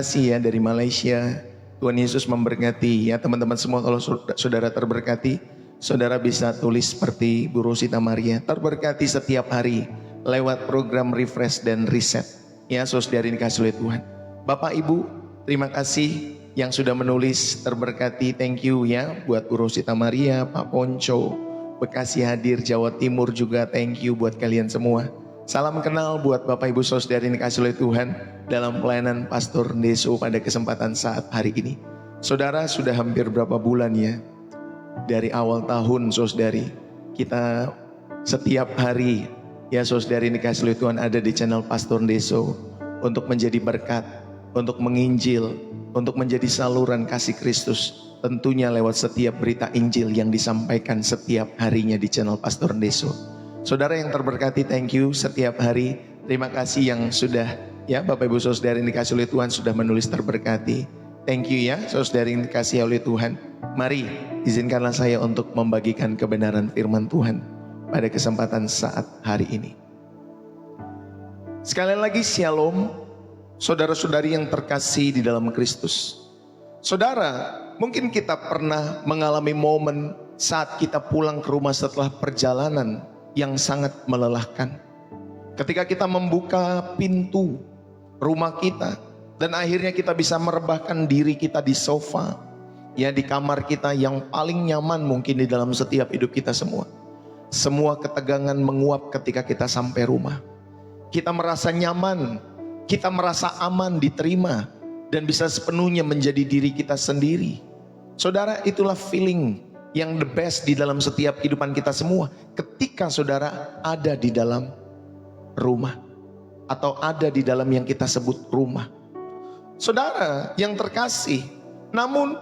kasih ya dari Malaysia. Tuhan Yesus memberkati ya teman-teman semua. Kalau saudara terberkati, saudara bisa tulis seperti Bu Rosita Maria, terberkati setiap hari lewat program refresh dan reset ya saudara yang dikasih oleh Tuhan. Bapak Ibu, terima kasih yang sudah menulis terberkati, thank you ya buat Bu Rosita Maria, Pak Ponco, Bekasi hadir, Jawa Timur juga thank you buat kalian semua. Salam kenal buat Bapak Ibu saudara yang dikasih oleh Tuhan dalam pelayanan Pastor Ndeso pada kesempatan saat hari ini. Saudara sudah hampir berapa bulan ya dari awal tahun saudari kita setiap hari ya saudari yang dikasih oleh Tuhan ada di channel Pastor Ndeso untuk menjadi berkat, untuk menginjil, untuk menjadi saluran kasih Kristus, tentunya lewat setiap berita Injil yang disampaikan setiap harinya di channel Pastor Ndeso. Saudara yang terberkati, thank you setiap hari. Terima kasih yang sudah ya Bapak Ibu saudara yang dikasih oleh Tuhan sudah menulis terberkati. Thank you ya saudara yang dikasih oleh Tuhan. Mari izinkanlah saya untuk membagikan kebenaran firman Tuhan pada kesempatan saat hari ini. Sekali lagi shalom, saudara-saudari yang terkasih di dalam Kristus. Saudara, mungkin kita pernah mengalami momen saat kita pulang ke rumah setelah perjalanan yang sangat melelahkan. Ketika kita membuka pintu rumah kita dan akhirnya kita bisa merebahkan diri kita di sofa, ya di kamar kita yang paling nyaman mungkin di dalam setiap hidup kita semua. Semua ketegangan menguap ketika kita sampai rumah. Kita merasa nyaman, kita merasa aman, diterima dan bisa sepenuhnya menjadi diri kita sendiri. Saudara, itulah feeling yang the best di dalam setiap kehidupan kita semua ketika saudara ada di dalam rumah atau ada di dalam yang kita sebut rumah. Saudara yang terkasih, namun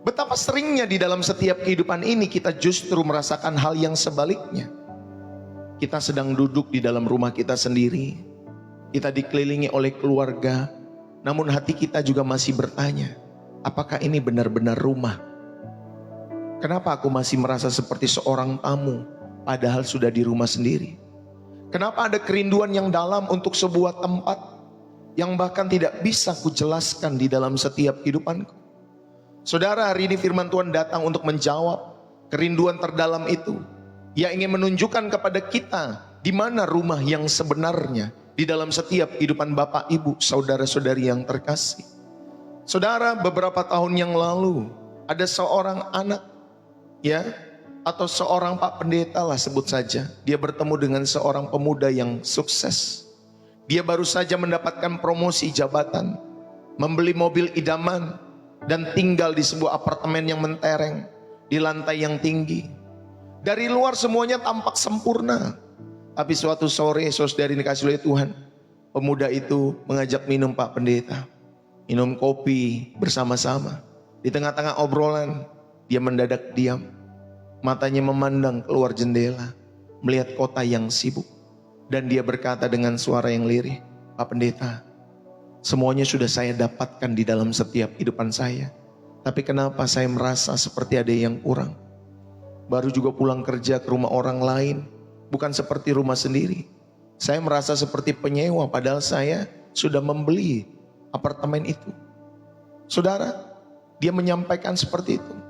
betapa seringnya di dalam setiap kehidupan ini kita justru merasakan hal yang sebaliknya. Kita sedang duduk di dalam rumah kita sendiri, kita dikelilingi oleh keluarga, namun hati kita juga masih bertanya, apakah ini benar-benar rumah? Kenapa aku masih merasa seperti seorang tamu padahal sudah di rumah sendiri? Kenapa ada kerinduan yang dalam untuk sebuah tempat yang bahkan tidak bisa kujelaskan di dalam setiap kehidupanku? Saudara, hari ini firman Tuhan datang untuk menjawab kerinduan terdalam itu. Ia ingin menunjukkan kepada kita di mana rumah yang sebenarnya di dalam setiap kehidupan Bapak, Ibu, saudara-saudari yang terkasih. Saudara, beberapa tahun yang lalu ada seorang anak ya, atau seorang Pak Pendeta lah sebut saja. Dia bertemu dengan seorang pemuda yang sukses. Dia baru saja mendapatkan promosi jabatan, membeli mobil idaman, dan tinggal di sebuah apartemen yang mentereng, di lantai yang tinggi. Dari luar semuanya tampak sempurna. Tapi suatu sore, saudari dikasih oleh Tuhan, pemuda itu mengajak minum Pak Pendeta. Minum kopi bersama-sama. Di tengah-tengah obrolan, dia mendadak diam, matanya memandang keluar jendela, melihat kota yang sibuk. Dan dia berkata dengan suara yang lirih, Pak Pendeta, semuanya sudah saya dapatkan di dalam setiap kehidupan saya. Tapi kenapa saya merasa seperti ada yang kurang? Baru juga pulang kerja ke rumah orang lain, bukan seperti rumah sendiri. Saya merasa seperti penyewa padahal saya sudah membeli apartemen itu. Saudara, dia menyampaikan seperti itu.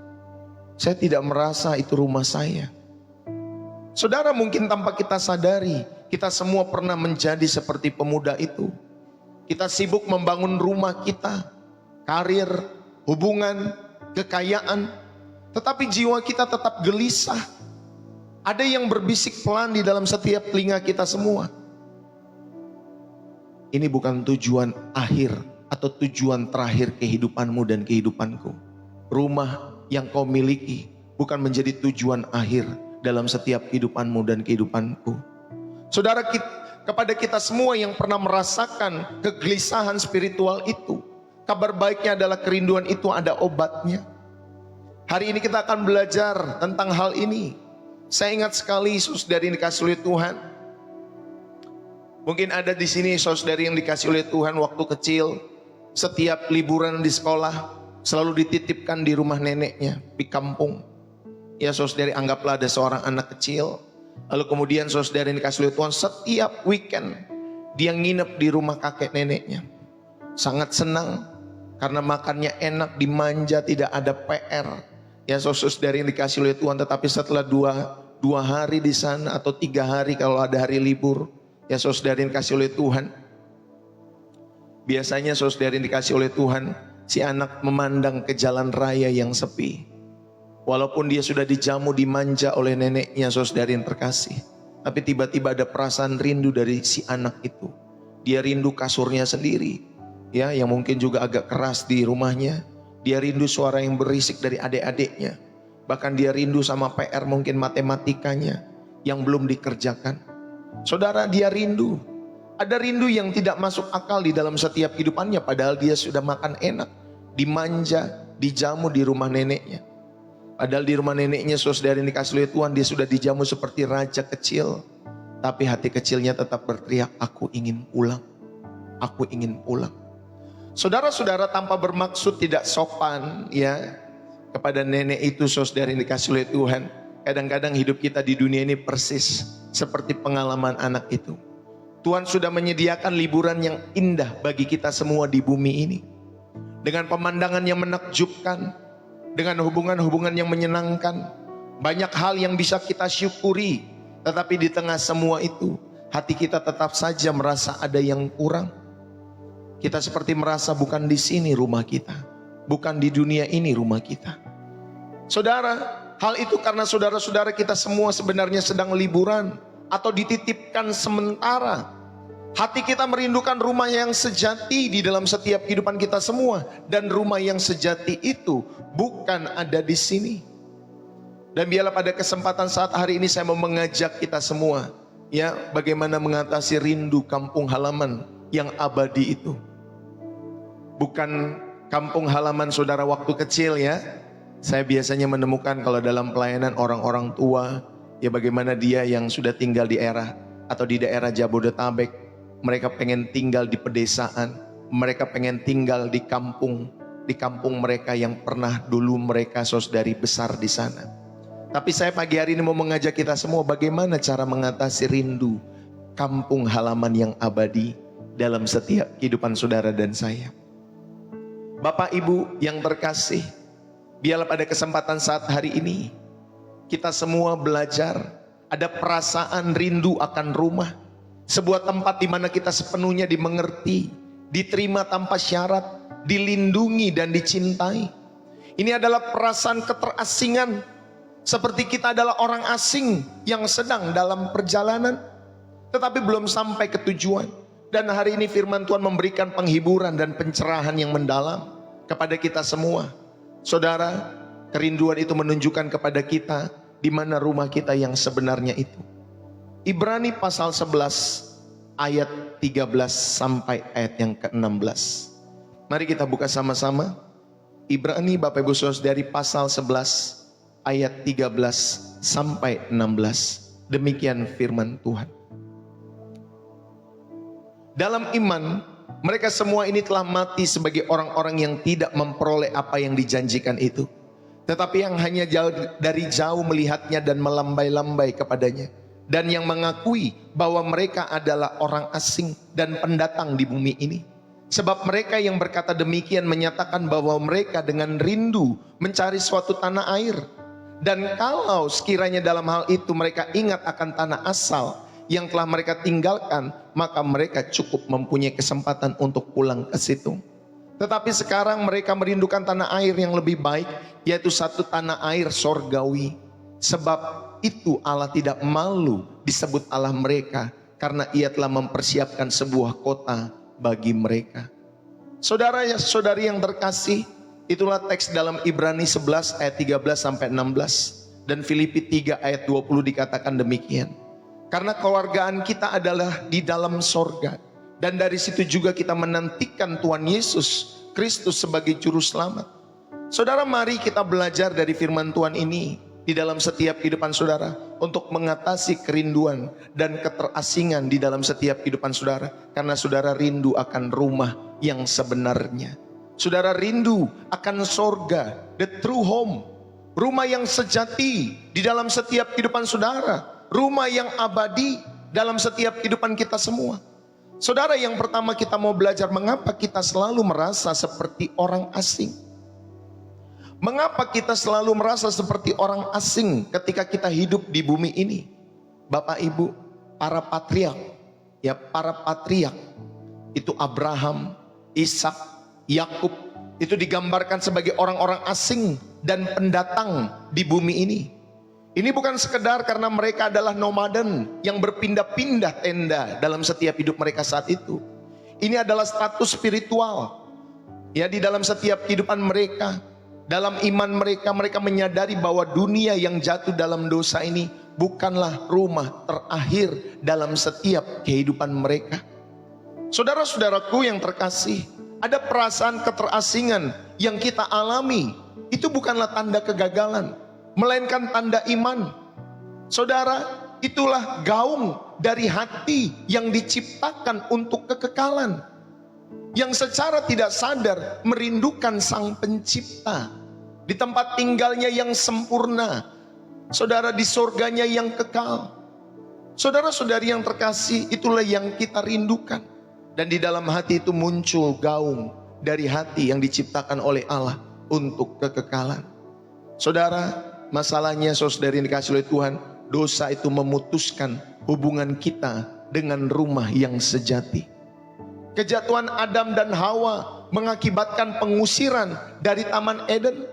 Saya tidak merasa itu rumah saya. Saudara, mungkin tanpa kita sadari, kita semua pernah menjadi seperti pemuda itu. Kita sibuk membangun rumah kita, karir, hubungan, kekayaan, tetapi jiwa kita tetap gelisah. Ada yang berbisik pelan di dalam setiap telinga kita semua. Ini bukan tujuan akhir atau tujuan terakhir kehidupanmu dan kehidupanku. Rumah yang kau miliki bukan menjadi tujuan akhir dalam setiap kehidupanmu dan kehidupanku. Saudara, kepada kita semua yang pernah merasakan kegelisahan spiritual itu, kabar baiknya adalah kerinduan itu ada obatnya. Hari ini kita akan belajar tentang hal ini. Saya ingat sekali saudari yang dikasih oleh Tuhan. Mungkin ada di sini saudari yang dikasih oleh Tuhan waktu kecil, setiap liburan di sekolah selalu dititipkan di rumah neneknya di kampung. Ya saudari, anggaplah ada seorang anak kecil, lalu kemudian saudari yang dikasih oleh Tuhan setiap weekend dia nginep di rumah kakek neneknya. sangat senang karena makannya enak, dimanja, tidak ada PR. Ya saudara yang dikasih oleh Tuhan, tetapi setelah dua hari di sana atau 3 hari kalau ada hari libur, ya saudara yang dikasih oleh Tuhan, biasanya saudara yang dikasih oleh Tuhan, si anak memandang ke jalan raya yang sepi. Walaupun dia sudah dijamu, dimanja oleh neneknya, saudara yang terkasih, tapi tiba-tiba ada perasaan rindu dari si anak itu. Dia rindu kasurnya sendiri, ya, yang mungkin juga agak keras di rumahnya. Dia rindu suara yang berisik dari adik-adiknya. Bahkan dia rindu sama PR mungkin matematikanya yang belum dikerjakan. Saudara, dia rindu. Ada rindu yang tidak masuk akal di dalam setiap kehidupannya, padahal dia sudah makan enak, dimanja, dijamu di rumah neneknya. Padahal di rumah neneknya, saudara yang dikasih oleh Tuhan, dia sudah dijamu seperti raja kecil. Tapi hati kecilnya tetap berteriak, aku ingin pulang, aku ingin pulang. Saudara-saudara, tanpa bermaksud tidak sopan ya kepada nenek itu, saudara yang dikasih oleh Tuhan, kadang-kadang hidup kita di dunia ini persis seperti pengalaman anak itu. Tuhan sudah menyediakan liburan yang indah bagi kita semua di bumi ini, dengan pemandangan yang menakjubkan, dengan hubungan-hubungan yang menyenangkan, banyak hal yang bisa kita syukuri. Tetapi di tengah semua itu, hati kita tetap saja merasa ada yang kurang. Kita seperti merasa bukan di sini rumah kita, bukan di dunia ini rumah kita. Saudara, hal itu karena saudara-saudara kita semua sebenarnya sedang liburan atau dititipkan sementara. Hati kita merindukan rumah yang sejati di dalam setiap kehidupan kita semua, dan rumah yang sejati itu bukan ada di sini. Dan biarlah pada kesempatan saat hari ini saya mau mengajak kita semua, ya, bagaimana mengatasi rindu kampung halaman yang abadi itu. Bukan kampung halaman saudara waktu kecil ya. Saya biasanya menemukan kalau dalam pelayanan orang-orang tua, ya bagaimana dia yang sudah tinggal di era atau di daerah Jabodetabek, mereka pengen tinggal di pedesaan, mereka pengen tinggal di kampung mereka yang pernah dulu mereka saudari besar di sana. Tapi saya pagi hari ini mau mengajak kita semua bagaimana cara mengatasi rindu kampung halaman yang abadi dalam setiap kehidupan saudara dan saya. Bapak Ibu yang terkasih, biarlah pada kesempatan saat hari ini kita semua belajar ada perasaan rindu akan rumah, sebuah tempat di mana kita sepenuhnya dimengerti, diterima tanpa syarat, dilindungi dan dicintai. Ini adalah perasaan keterasingan, seperti kita adalah orang asing yang sedang dalam perjalanan tetapi belum sampai ke tujuan. Dan hari ini firman Tuhan memberikan penghiburan dan pencerahan yang mendalam kepada kita semua. Saudara, kerinduan itu menunjukkan kepada kita di mana rumah kita yang sebenarnya itu. Ibrani pasal 11 ayat 13 sampai ayat yang ke-16. Mari kita buka sama-sama. Ibrani Bapak Ibu Saudara dari pasal 11 ayat 13 sampai 16. Demikian firman Tuhan. Dalam iman, mereka semua ini telah mati sebagai orang-orang yang tidak memperoleh apa yang dijanjikan itu, tetapi yang hanya dari jauh melihatnya dan melambai-lambai kepadanya, dan yang mengakui bahwa mereka adalah orang asing dan pendatang di bumi ini. Sebab mereka yang berkata demikian menyatakan bahwa mereka dengan rindu mencari suatu tanah air. Dan kalau sekiranya dalam hal itu mereka ingat akan tanah asal yang telah mereka tinggalkan, maka mereka cukup mempunyai kesempatan untuk pulang ke situ. Tetapi sekarang mereka merindukan tanah air yang lebih baik, yaitu satu tanah air sorgawi. Sebab itu Allah tidak malu disebut Allah mereka, karena Ia telah mempersiapkan sebuah kota bagi mereka. Saudara-saudari yang terkasih, itulah teks dalam Ibrani 11 ayat 13 sampai 16 dan Filipi 3 ayat 20 dikatakan demikian. Karena keluargaan kita adalah di dalam sorga, dan dari situ juga kita menantikan Tuhan Yesus Kristus sebagai juru selamat. Saudara, mari kita belajar dari firman Tuhan ini di dalam setiap kehidupan saudara, untuk mengatasi kerinduan dan keterasingan di dalam setiap kehidupan saudara. Karena saudara rindu akan rumah yang sebenarnya. Saudara rindu akan sorga, the true home, rumah yang sejati di dalam setiap kehidupan saudara, rumah yang abadi dalam setiap kehidupan kita semua. Saudara, yang pertama kita mau belajar mengapa kita selalu merasa seperti orang asing. Mengapa kita selalu merasa seperti orang asing ketika kita hidup di bumi ini? Bapak Ibu, para patriark, itu Abraham, Ishak, Yakub, itu digambarkan sebagai orang-orang asing dan pendatang di bumi ini. Ini bukan sekedar karena mereka adalah nomaden yang berpindah-pindah tenda dalam setiap hidup mereka saat itu. Ini adalah status spiritual. Ya, di dalam setiap kehidupan mereka, dalam iman mereka, mereka menyadari bahwa dunia yang jatuh dalam dosa ini bukanlah rumah terakhir dalam setiap kehidupan mereka. Saudara-saudaraku yang terkasih, ada perasaan keterasingan yang kita alami. Itu bukanlah tanda kegagalan, melainkan tanda iman. Saudara, itulah gaung dari hati yang diciptakan untuk kekekalan, yang secara tidak sadar merindukan Sang Pencipta di tempat tinggalnya yang sempurna, saudara, di surganya yang kekal. Saudara-saudari yang terkasih, itulah yang kita rindukan. Dan di dalam hati itu muncul gaung dari hati yang diciptakan oleh Allah untuk kekekalan. Saudara, masalahnya saudari yang dikasihi oleh Tuhan, dosa itu memutuskan hubungan kita dengan rumah yang sejati. Kejatuhan Adam dan Hawa mengakibatkan pengusiran dari Taman Eden.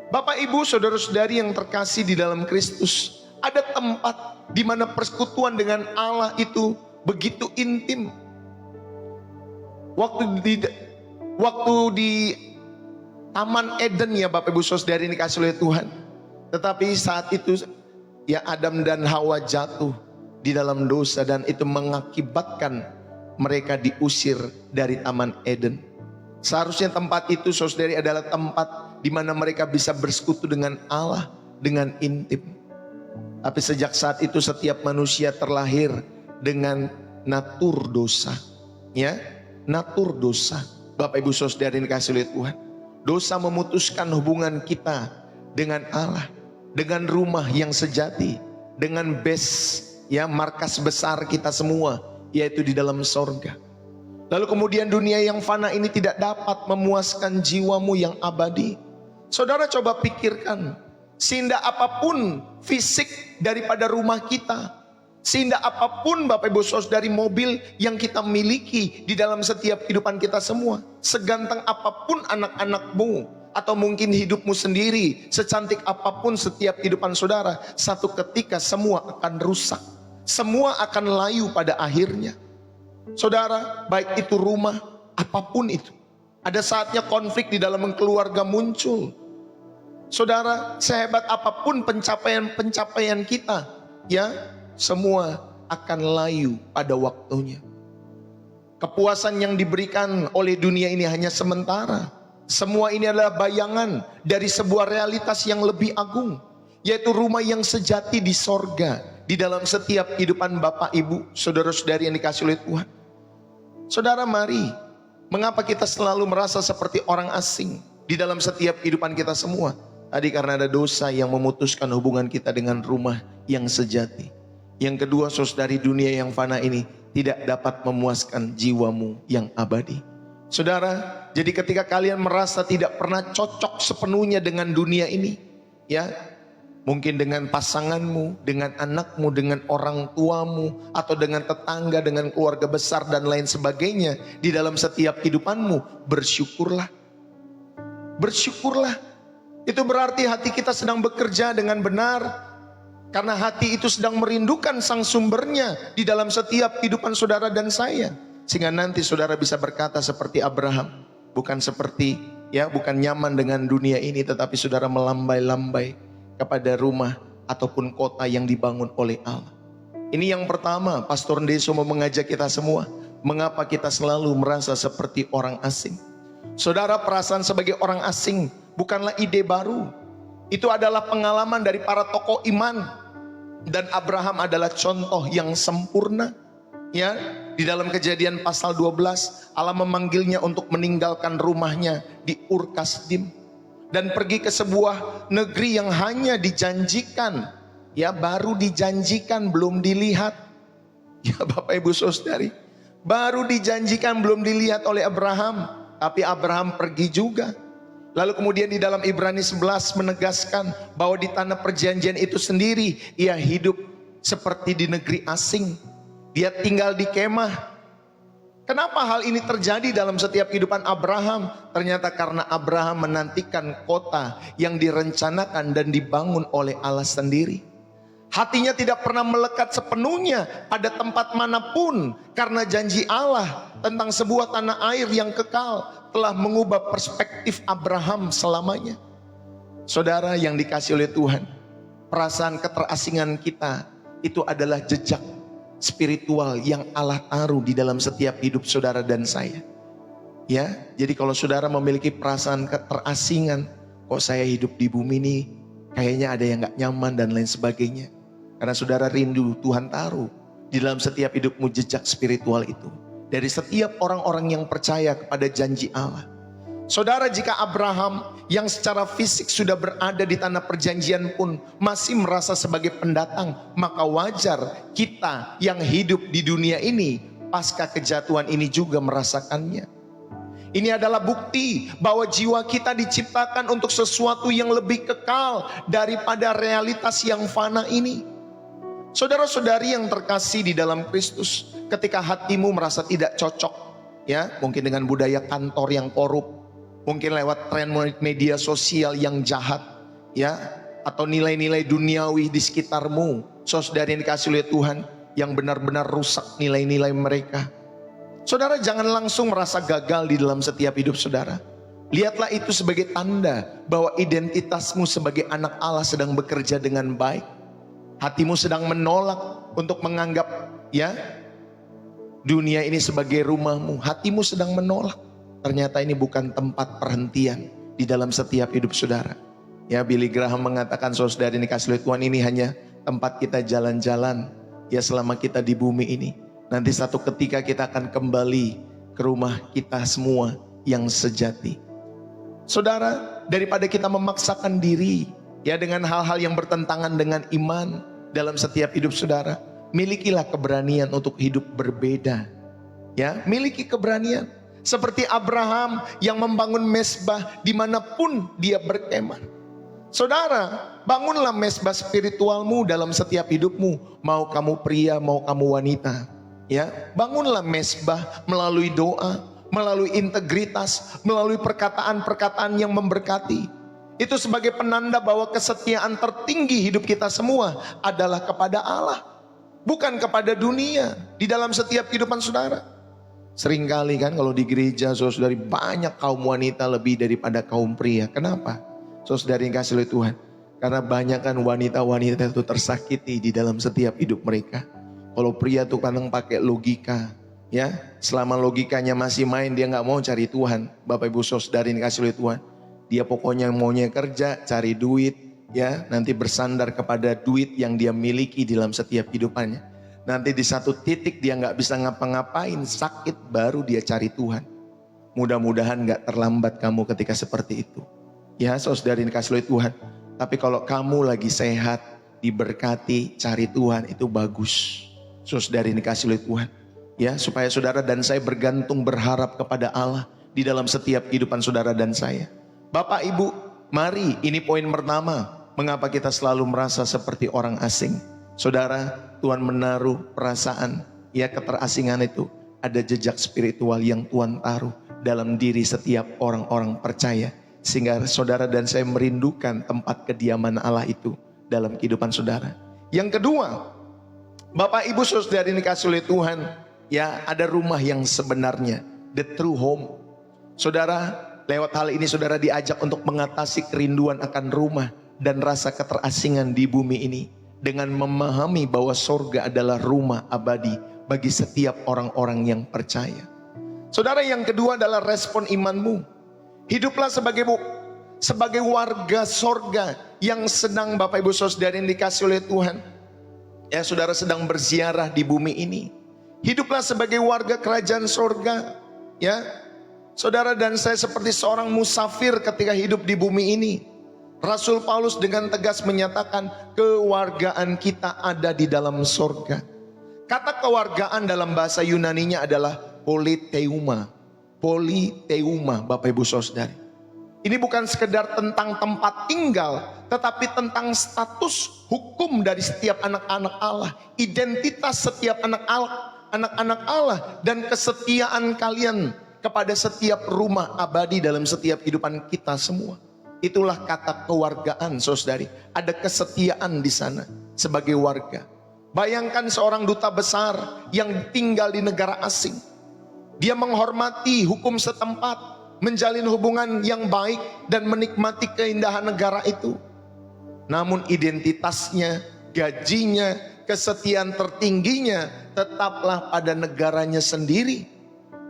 Bapak Ibu, saudara-saudari yang terkasih di dalam Kristus, ada tempat di mana persekutuan dengan Allah itu begitu intim. Waktu di Taman Eden, ya Bapak Ibu saudari yang dikasihi oleh Tuhan. Tetapi saat itu ya Adam dan Hawa jatuh di dalam dosa, dan itu mengakibatkan mereka diusir dari Taman Eden. Seharusnya tempat itu saudari adalah tempat di mana mereka bisa bersekutu dengan Allah dengan intim. Tapi sejak saat itu setiap manusia terlahir dengan natur dosa. Ya, natur dosa. Bapak Ibu saudari yang dikasihi oleh Tuhan, dosa memutuskan hubungan kita dengan Allah, dengan rumah yang sejati, dengan base, ya, markas besar kita semua, yaitu di dalam sorga. Lalu kemudian dunia yang fana ini tidak dapat memuaskan jiwamu yang abadi. Saudara, coba pikirkan, seindah apapun fisik daripada rumah kita, seindah apapun Bapak Ibu saudari mobil yang kita miliki di dalam setiap kehidupan kita semua, seganteng apapun anak-anakmu, atau mungkin hidupmu sendiri, secantik apapun setiap kehidupan saudara, satu ketika semua akan rusak, semua akan layu pada akhirnya. Saudara, baik itu rumah, apapun itu, ada saatnya konflik di dalam keluarga muncul. Saudara, sehebat apapun pencapaian kita, ya, semua akan layu pada waktunya. Kepuasan yang diberikan oleh dunia ini hanya sementara. Semua ini adalah bayangan dari sebuah realitas yang lebih agung, yaitu rumah yang sejati di sorga, di dalam setiap kehidupan Bapak Ibu, saudara-saudari yang dikasihi oleh Tuhan. Saudara, mari, mengapa kita selalu merasa seperti orang asing di dalam setiap kehidupan kita semua? Tadi karena ada dosa yang memutuskan hubungan kita dengan rumah yang sejati. Yang kedua, saudari, dunia yang fana ini tidak dapat memuaskan jiwamu yang abadi. Saudara, jadi ketika kalian merasa tidak pernah cocok sepenuhnya dengan dunia ini, ya, mungkin dengan pasanganmu, dengan anakmu, dengan orang tuamu, atau dengan tetangga, dengan keluarga besar dan lain sebagainya, di dalam setiap kehidupanmu, bersyukurlah. Bersyukurlah. Itu berarti hati kita sedang bekerja dengan benar, karena hati itu sedang merindukan sang sumbernya di dalam setiap kehidupan saudara dan saya. Sehingga nanti saudara bisa berkata seperti Abraham, bukan seperti, ya, bukan nyaman dengan dunia ini, tetapi saudara melambai-lambai kepada rumah ataupun kota yang dibangun oleh Allah. Ini yang pertama, Pastor Ndeso mau mengajak kita semua, mengapa kita selalu merasa seperti orang asing. Saudara, perasaan sebagai orang asing bukanlah ide baru. Itu adalah pengalaman dari para tokoh iman, dan Abraham adalah contoh yang sempurna. Ya, di dalam Kejadian pasal 12, Allah memanggilnya untuk meninggalkan rumahnya di Ur Kasdim dan pergi ke sebuah negeri yang hanya dijanjikan, ya, baru dijanjikan, belum dilihat. Ya Bapak Ibu saudari, Baru dijanjikan, belum dilihat oleh Abraham, tapi Abraham pergi juga. Lalu kemudian di dalam Ibrani 11 menegaskan bahwa di tanah perjanjian itu sendiri ia hidup seperti di negeri asing. Dia tinggal di kemah. Kenapa hal ini terjadi dalam setiap kehidupan Abraham? Ternyata karena Abraham menantikan kota yang direncanakan dan dibangun oleh Allah sendiri. Hatinya tidak pernah melekat sepenuhnya pada tempat manapun, karena janji Allah tentang sebuah tanah air yang kekal telah mengubah perspektif Abraham selamanya. Saudara yang dikasihi oleh Tuhan, perasaan keterasingan kita itu adalah jejak spiritual yang Allah taruh di dalam setiap hidup saudara dan saya. Ya, jadi kalau saudara memiliki perasaan keterasingan, kok saya hidup di bumi ini kayaknya ada yang gak nyaman dan lain sebagainya. Karena saudara rindu, Tuhan taruh di dalam setiap hidupmu jejak spiritual itu. Dari setiap orang-orang yang percaya kepada janji Allah. Saudara, jika Abraham yang secara fisik sudah berada di tanah perjanjian pun masih merasa sebagai pendatang, maka wajar kita yang hidup di dunia ini pasca kejatuhan ini juga merasakannya. Ini adalah bukti bahwa jiwa kita diciptakan untuk sesuatu yang lebih kekal daripada realitas yang fana ini. Saudara-saudari yang terkasih di dalam Kristus, ketika hatimu merasa tidak cocok, ya, mungkin dengan budaya kantor yang korup, mungkin lewat tren media sosial yang jahat, ya, atau nilai-nilai duniawi di sekitarmu, saudara yang dikasih oleh Tuhan, yang benar-benar rusak nilai-nilai mereka. Saudara jangan langsung merasa gagal di dalam setiap hidup saudara. Lihatlah itu sebagai tanda bahwa identitasmu sebagai anak Allah sedang bekerja dengan baik. Hatimu sedang menolak untuk menganggap, ya, dunia ini sebagai rumahmu. Hatimu sedang menolak. Ternyata ini bukan tempat perhentian di dalam setiap hidup saudara. Ya, Billy Graham mengatakan, saudara ini kasih Tuhan, ini hanya tempat kita jalan-jalan, ya, selama kita di bumi ini. Nanti satu ketika kita akan kembali ke rumah kita semua yang sejati. Saudara, daripada kita memaksakan diri, ya, dengan hal-hal yang bertentangan dengan iman dalam setiap hidup saudara, milikilah keberanian untuk hidup berbeda. Ya, miliki keberanian. Seperti Abraham yang membangun mezbah dimanapun dia berkemah. Saudara, bangunlah mezbah spiritualmu dalam setiap hidupmu. Mau kamu pria, mau kamu wanita. Ya, bangunlah mezbah melalui doa, melalui integritas, melalui perkataan-perkataan yang memberkati. Itu sebagai penanda bahwa kesetiaan tertinggi hidup kita semua adalah kepada Allah, bukan kepada dunia di dalam setiap kehidupan saudara. Seringkali kan kalau di gereja, saudari, banyak kaum wanita lebih daripada kaum pria. Kenapa? Saudari yang kasih oleh Tuhan, karena banyak kan wanita-wanita itu tersakiti di dalam setiap hidup mereka. Kalau pria tuh kadang pakai logika, ya, selama logikanya masih main, dia nggak mau cari Tuhan. Bapak Ibu saudari yang kasih oleh Tuhan, dia pokoknya maunya kerja, cari duit, ya, nanti bersandar kepada duit yang dia miliki dalam setiap hidupannya. Nanti di satu titik dia nggak bisa ngapa-ngapain, sakit, baru dia cari Tuhan. Mudah-mudahan nggak terlambat kamu ketika seperti itu. Ya, saudara yang dikasih oleh Tuhan. Tapi kalau kamu lagi sehat, diberkati, cari Tuhan, itu bagus. Saudara yang dikasih oleh Tuhan. Ya, supaya saudara dan saya bergantung, berharap kepada Allah di dalam setiap kehidupan saudara dan saya. Bapak Ibu, mari, ini poin pertama. Mengapa kita selalu merasa seperti orang asing? Saudara, Tuhan menaruh perasaan, ya, keterasingan itu. Ada jejak spiritual yang Tuhan taruh dalam diri setiap orang-orang percaya. Sehingga saudara dan saya merindukan tempat kediaman Allah itu dalam kehidupan saudara. Yang kedua, Bapak Ibu saudara ini dikasih oleh Tuhan, ya, ada rumah yang sebenarnya, the true home. Saudara, lewat hal ini saudara diajak untuk mengatasi kerinduan akan rumah dan rasa keterasingan di bumi ini, dengan memahami bahwa sorga adalah rumah abadi bagi setiap orang-orang yang percaya. Saudara, yang kedua adalah respon imanmu. Hiduplah sebagai warga sorga yang sedang, Bapak Ibu saudara yang dikasih oleh Tuhan, ya, saudara sedang berziarah di bumi ini. Hiduplah sebagai warga kerajaan sorga, ya. Saudara dan saya seperti seorang musafir ketika hidup di bumi ini. Rasul Paulus dengan tegas menyatakan kewargaan kita ada di dalam sorga. Kata kewargaan dalam bahasa Yunaninya adalah politeuma. Politeuma, Bapak Ibu Saudari. Ini bukan sekedar tentang tempat tinggal, tetapi tentang status hukum dari setiap anak-anak Allah, identitas setiap anak-anak Allah, dan kesetiaan kalian kepada setiap rumah abadi dalam setiap kehidupan kita semua. Itulah kata kewargaan, saudari. Ada kesetiaan di sana sebagai warga. Bayangkan seorang duta besar yang tinggal di negara asing. Dia menghormati hukum setempat, menjalin hubungan yang baik dan menikmati keindahan negara itu. Namun identitasnya, gajinya, kesetiaan tertingginya tetaplah pada negaranya sendiri.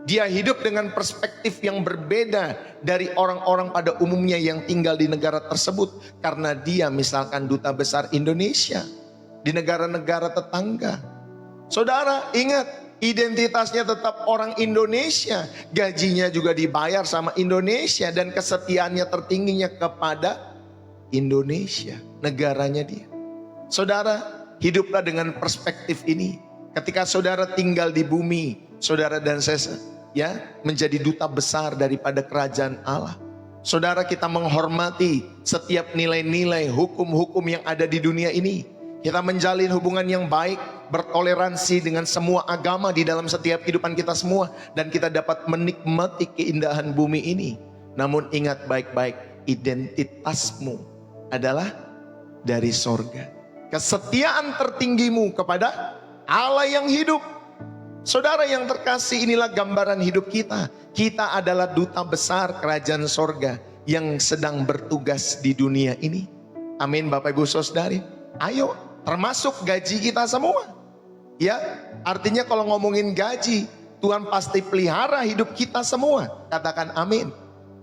Dia hidup dengan perspektif yang berbeda dari orang-orang pada umumnya yang tinggal di negara tersebut. Karena dia misalkan duta besar Indonesia di negara-negara tetangga. Saudara ingat, identitasnya tetap orang Indonesia. Gajinya juga dibayar sama Indonesia. Dan kesetiaannya tertingginya kepada Indonesia, negaranya dia. Saudara, hiduplah dengan perspektif ini. Ketika saudara tinggal di bumi, saudara dan saya menjadi duta besar daripada kerajaan Allah. Saudara, kita menghormati setiap nilai-nilai hukum-hukum yang ada di dunia ini. Kita menjalin hubungan yang baik, bertoleransi dengan semua agama di dalam setiap kehidupan kita semua. Dan kita dapat menikmati keindahan bumi ini. Namun ingat baik-baik, identitasmu adalah dari sorga. Kesetiaan tertinggimu kepada Allah yang hidup. Saudara yang terkasih, inilah gambaran hidup kita. Kita adalah duta besar kerajaan sorga yang sedang bertugas di dunia ini. Amin, Bapak Ibu Saudari. Ayo, termasuk gaji kita semua. Ya, artinya kalau ngomongin gaji, Tuhan pasti pelihara hidup kita semua. Katakan amin.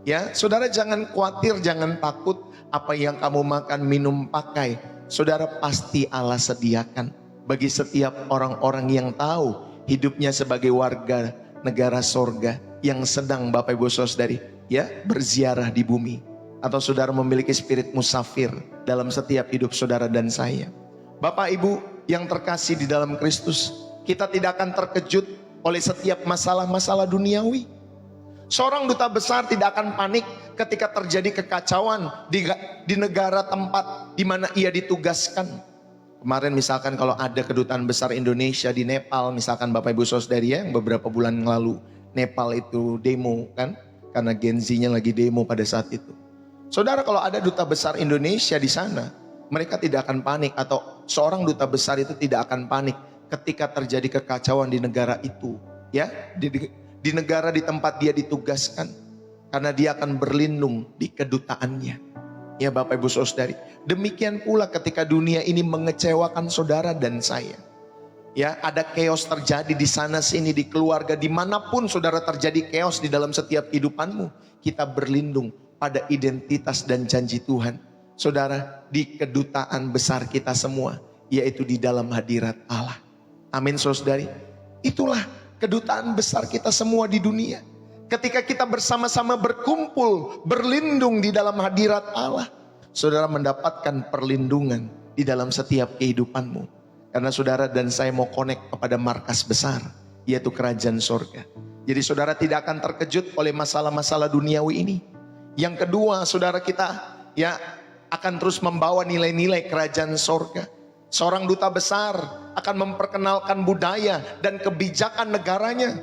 Ya, saudara jangan khawatir, jangan takut apa yang kamu makan, minum, pakai. Saudara pasti Allah sediakan bagi setiap orang-orang yang tahu hidupnya sebagai warga negara sorga yang sedang Bapak Ibu Saudari berziarah di bumi. Atau saudara memiliki spirit musafir dalam setiap hidup saudara dan saya. Bapak Ibu yang terkasih di dalam Kristus, kita tidak akan terkejut oleh setiap masalah-masalah duniawi. Seorang duta besar tidak akan panik ketika terjadi kekacauan di negara tempat di mana ia ditugaskan. Kemarin misalkan kalau ada kedutaan besar Indonesia di Nepal, misalkan Bapak Ibu Saudari yang beberapa bulan lalu Nepal itu demo kan, karena Gen Z-nya lagi demo pada saat itu. Saudara, kalau ada duta besar Indonesia di sana, mereka tidak akan panik, atau seorang duta besar itu tidak akan panik ketika terjadi kekacauan di negara itu, di negara di tempat dia ditugaskan, karena dia akan berlindung di kedutaannya. Ya Bapak Ibu Saudari, demikian pula ketika dunia ini mengecewakan saudara dan saya. Ya, ada chaos terjadi di sana sini, di keluarga, dimanapun saudara terjadi chaos di dalam setiap kehidupanmu, kita berlindung pada identitas dan janji Tuhan. Saudara, di kedutaan besar kita semua, yaitu di dalam hadirat Allah. Amin saudari. Itulah kedutaan besar kita semua di dunia. Ketika kita bersama-sama berkumpul, berlindung di dalam hadirat Allah, saudara mendapatkan perlindungan di dalam setiap kehidupanmu. Karena saudara dan saya mau connect kepada markas besar, yaitu kerajaan sorga. Jadi saudara tidak akan terkejut oleh masalah-masalah duniawi ini. Yang kedua, saudara kita akan terus membawa nilai-nilai kerajaan sorga. Seorang duta besar akan memperkenalkan budaya dan kebijakan negaranya.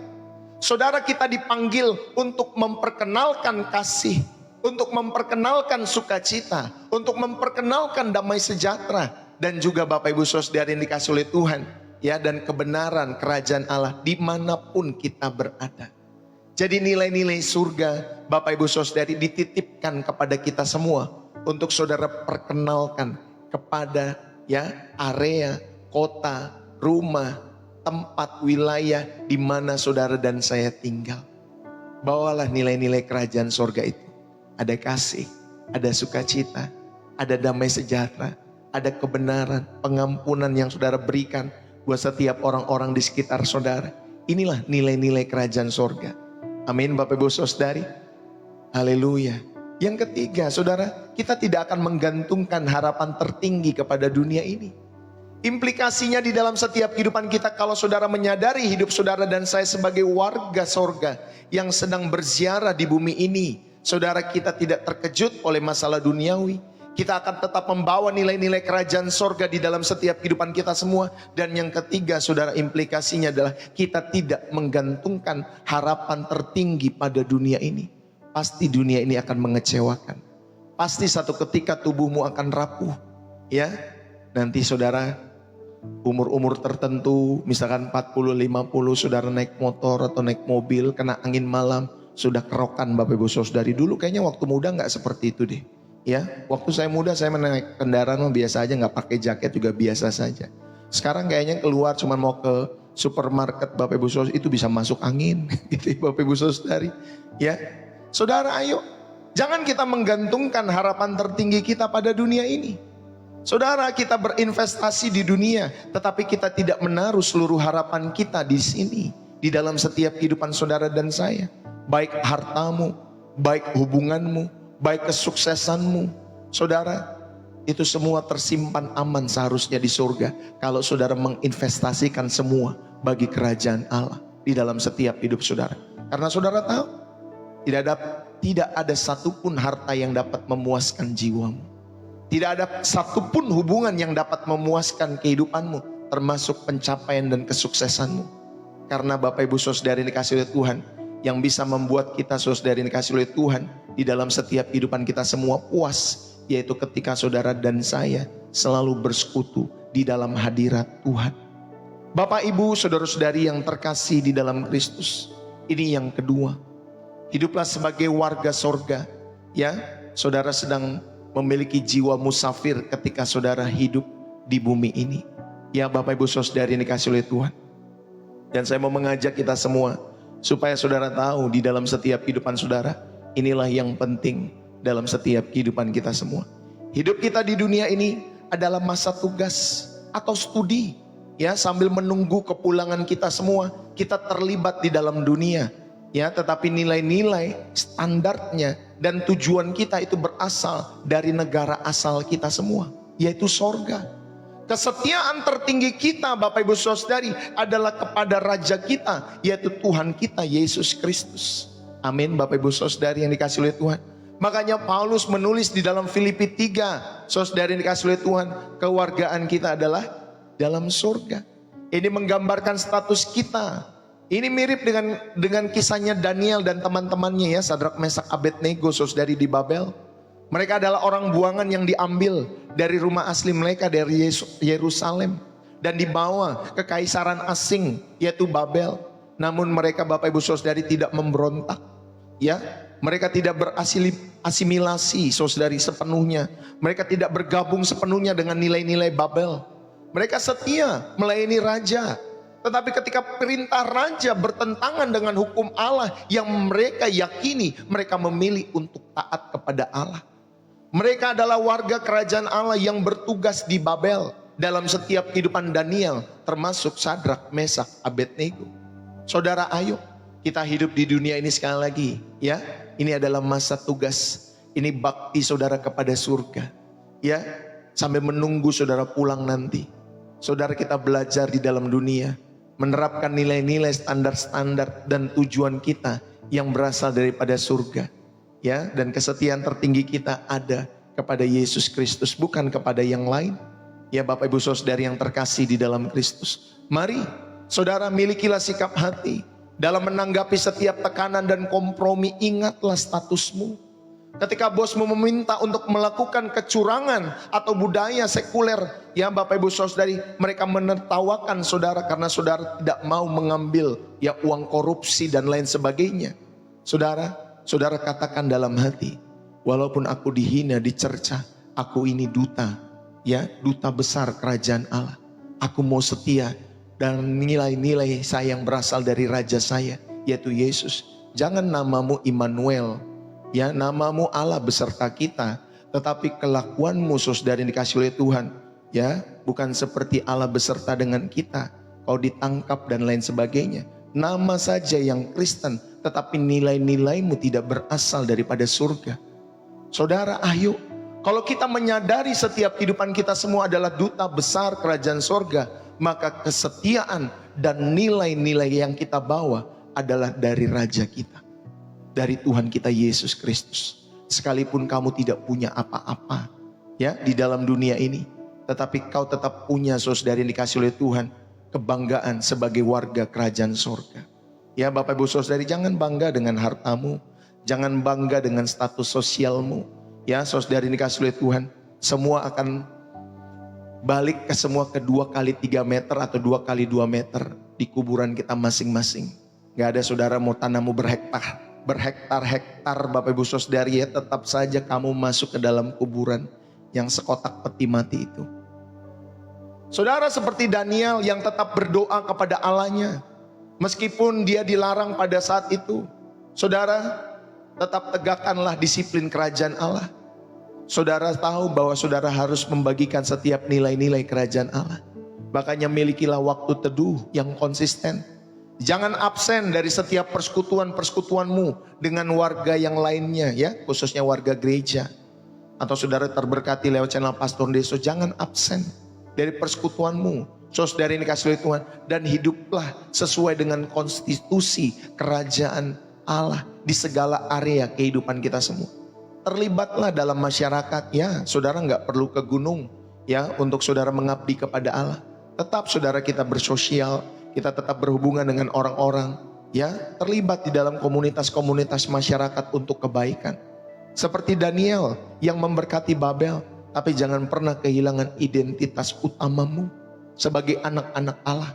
Saudara, kita dipanggil untuk memperkenalkan kasih, untuk memperkenalkan sukacita, untuk memperkenalkan damai sejahtera, dan juga Bapak Ibu Saudara yang dikasih oleh Tuhan, dan kebenaran kerajaan Allah dimanapun kita berada. Jadi nilai-nilai surga Bapak Ibu Saudari dititipkan kepada kita semua untuk saudara perkenalkan kepada area, kota, rumah, tempat, wilayah di mana saudara dan saya tinggal. Bawalah nilai-nilai kerajaan sorga itu. Ada kasih, ada sukacita, ada damai sejahtera, ada kebenaran, pengampunan yang saudara berikan buat setiap orang-orang di sekitar saudara. Inilah nilai-nilai kerajaan sorga. Amin Bapak Ibu Saudari. Haleluya. Yang ketiga, saudara, kita tidak akan menggantungkan harapan tertinggi kepada dunia ini. Implikasinya di dalam setiap kehidupan kita, kalau saudara menyadari hidup saudara dan saya sebagai warga sorga yang sedang berziarah di bumi ini, saudara, kita tidak terkejut oleh masalah duniawi. Kita akan tetap membawa nilai-nilai kerajaan sorga di dalam setiap kehidupan kita semua. Dan yang ketiga, saudara, implikasinya adalah kita tidak menggantungkan harapan tertinggi pada dunia ini. Pasti dunia ini akan mengecewakan. Pasti satu ketika tubuhmu akan rapuh. Ya, nanti saudara, umur-umur tertentu, misalkan 40-50, saudara naik motor atau naik mobil, kena angin malam, sudah kerokan Bapak Ibu Saudari. Dulu kayaknya waktu muda gak seperti itu deh. Ya, waktu saya muda saya naik kendaraan biasa aja, nggak pakai jaket juga biasa saja. Sekarang kayaknya keluar cuma mau ke supermarket Bapak Ibu Saudara itu bisa masuk angin, gitu Bapak Ibu Saudari. Ya, saudara, ayo jangan kita menggantungkan harapan tertinggi kita pada dunia ini. Saudara, kita berinvestasi di dunia, tetapi kita tidak menaruh seluruh harapan kita di sini, di dalam setiap kehidupan saudara dan saya. Baik hartamu, baik hubunganmu, baik kesuksesanmu, saudara, itu semua tersimpan aman seharusnya di surga. Kalau saudara menginvestasikan semua bagi kerajaan Allah di dalam setiap hidup saudara. Karena saudara tahu, tidak ada satupun harta yang dapat memuaskan jiwamu. Tidak ada satupun hubungan yang dapat memuaskan kehidupanmu, termasuk pencapaian dan kesuksesanmu. Karena Bapak Ibu Saudara yang dikasihi oleh Tuhan, yang bisa membuat kita saudara yang dikasihi oleh Tuhan di dalam setiap kehidupan kita semua puas, yaitu ketika saudara dan saya selalu bersekutu di dalam hadirat Tuhan. Bapak Ibu saudara-saudari yang terkasih di dalam Kristus, ini yang kedua, hiduplah sebagai warga sorga. Ya, saudara sedang memiliki jiwa musafir ketika saudara hidup di bumi ini. Ya Bapak Ibu saudari yang dikasihi oleh Tuhan, dan saya mau mengajak kita semua supaya saudara tahu di dalam setiap kehidupan saudara, inilah yang penting dalam setiap kehidupan kita semua. Hidup kita di dunia ini adalah masa tugas atau studi. Ya, sambil menunggu kepulangan kita semua, kita terlibat di dalam dunia. Ya, tetapi nilai-nilai, standarnya dan tujuan kita itu berasal dari negara asal kita semua, yaitu sorga. Kesetiaan tertinggi kita Bapak Ibu Saudari adalah kepada Raja kita, yaitu Tuhan kita Yesus Kristus. Amin Bapak Ibu Saudari yang dikasihi oleh Tuhan. Makanya Paulus menulis di dalam Filipi 3, saudari yang dikasihi oleh Tuhan, kewargaan kita adalah dalam surga. Ini menggambarkan status kita. Ini mirip dengan kisahnya Daniel dan teman-temannya, ya, Sadrak, Mesak, Abednego, saudari di Babel. Mereka adalah orang buangan yang diambil dari rumah asli mereka, dari Yerusalem, dan dibawa ke kaisaran asing, yaitu Babel. Namun mereka Bapak Ibu Saudari tidak memberontak. Ya, mereka tidak berasimilasi saudari sepenuhnya. Mereka tidak bergabung sepenuhnya dengan nilai-nilai Babel. Mereka setia melayani raja. Tetapi ketika perintah raja bertentangan dengan hukum Allah yang mereka yakini, mereka memilih untuk taat kepada Allah. Mereka adalah warga kerajaan Allah yang bertugas di Babel dalam setiap kehidupan Daniel, termasuk Sadrak, Mesak, Abednego. Saudara, ayo kita hidup di dunia ini sekali lagi, ya. Ini adalah masa tugas. Ini bakti saudara kepada surga, ya. Sambil menunggu saudara pulang nanti, saudara kita belajar di dalam dunia, menerapkan nilai-nilai, standar-standar dan tujuan kita yang berasal daripada surga. Ya, dan kesetiaan tertinggi kita ada kepada Yesus Kristus, bukan kepada yang lain. Ya Bapak Ibu Saudari yang terkasih di dalam Kristus, mari saudara milikilah sikap hati dalam menanggapi setiap tekanan dan kompromi. Ingatlah statusmu. Ketika bosmu meminta untuk melakukan kecurangan atau budaya sekuler, ya Bapak Ibu Saudari, mereka menertawakan saudara karena saudara tidak mau mengambil ya uang korupsi dan lain sebagainya. Saudara katakan dalam hati, walaupun aku dihina, dicerca, aku ini duta, ya, duta besar kerajaan Allah. Aku mau setia dan nilai-nilai saya yang berasal dari Raja saya, yaitu Yesus. Jangan namamu Immanuel, ya, namamu Allah beserta kita, tetapi kelakuanmu saudara yang dikasihi oleh Tuhan, ya, bukan seperti Allah beserta dengan kita, kau ditangkap dan lain sebagainya. Nama saja yang Kristen, tetapi nilai-nilaimu tidak berasal daripada surga. Saudara, ayo Kalau kita menyadari setiap kehidupan kita semua adalah duta besar kerajaan sorga, maka kesetiaan dan nilai-nilai yang kita bawa adalah dari Raja kita, dari Tuhan kita Yesus Kristus. Sekalipun kamu tidak punya apa-apa ya di dalam dunia ini, tetapi kau tetap punya, saudara yang dikasih oleh Tuhan, kebanggaan sebagai warga kerajaan sorga. Ya Bapak Ibu Saudari, jangan bangga dengan hartamu, jangan bangga dengan status sosialmu. Ya saudari yang dikasih oleh Tuhan, semua akan balik ke semua ke 2 kali 3 meter atau 2 kali 2 meter di kuburan kita masing-masing. Gak ada saudara mau tanahmu berhektar-hektar Bapak Ibu Saudari, ya tetap saja kamu masuk ke dalam kuburan yang sekotak peti mati itu. Saudara seperti Daniel yang tetap berdoa kepada Allahnya, meskipun dia dilarang pada saat itu. Saudara tetap tegakkanlah disiplin kerajaan Allah. Saudara tahu bahwa saudara harus membagikan setiap nilai-nilai kerajaan Allah. Makanya milikilah waktu teduh yang konsisten. Jangan absen dari setiap persekutuan-persekutuanmu dengan warga yang lainnya, ya, khususnya warga gereja. Atau saudara terberkati lewat channel Pastor Deso, jangan absen dari persekutuanmu, saudara ini dikasih oleh Tuhan, dan hiduplah sesuai dengan konstitusi kerajaan Allah di segala area kehidupan kita semua. Terlibatlah dalam masyarakat, ya saudara nggak perlu ke gunung ya untuk saudara mengabdi kepada Allah. Tetap saudara kita bersosial, kita tetap berhubungan dengan orang-orang, ya terlibat di dalam komunitas-komunitas masyarakat untuk kebaikan. Seperti Daniel yang memberkati Babel, tapi jangan pernah kehilangan identitas utamamu sebagai anak-anak Allah.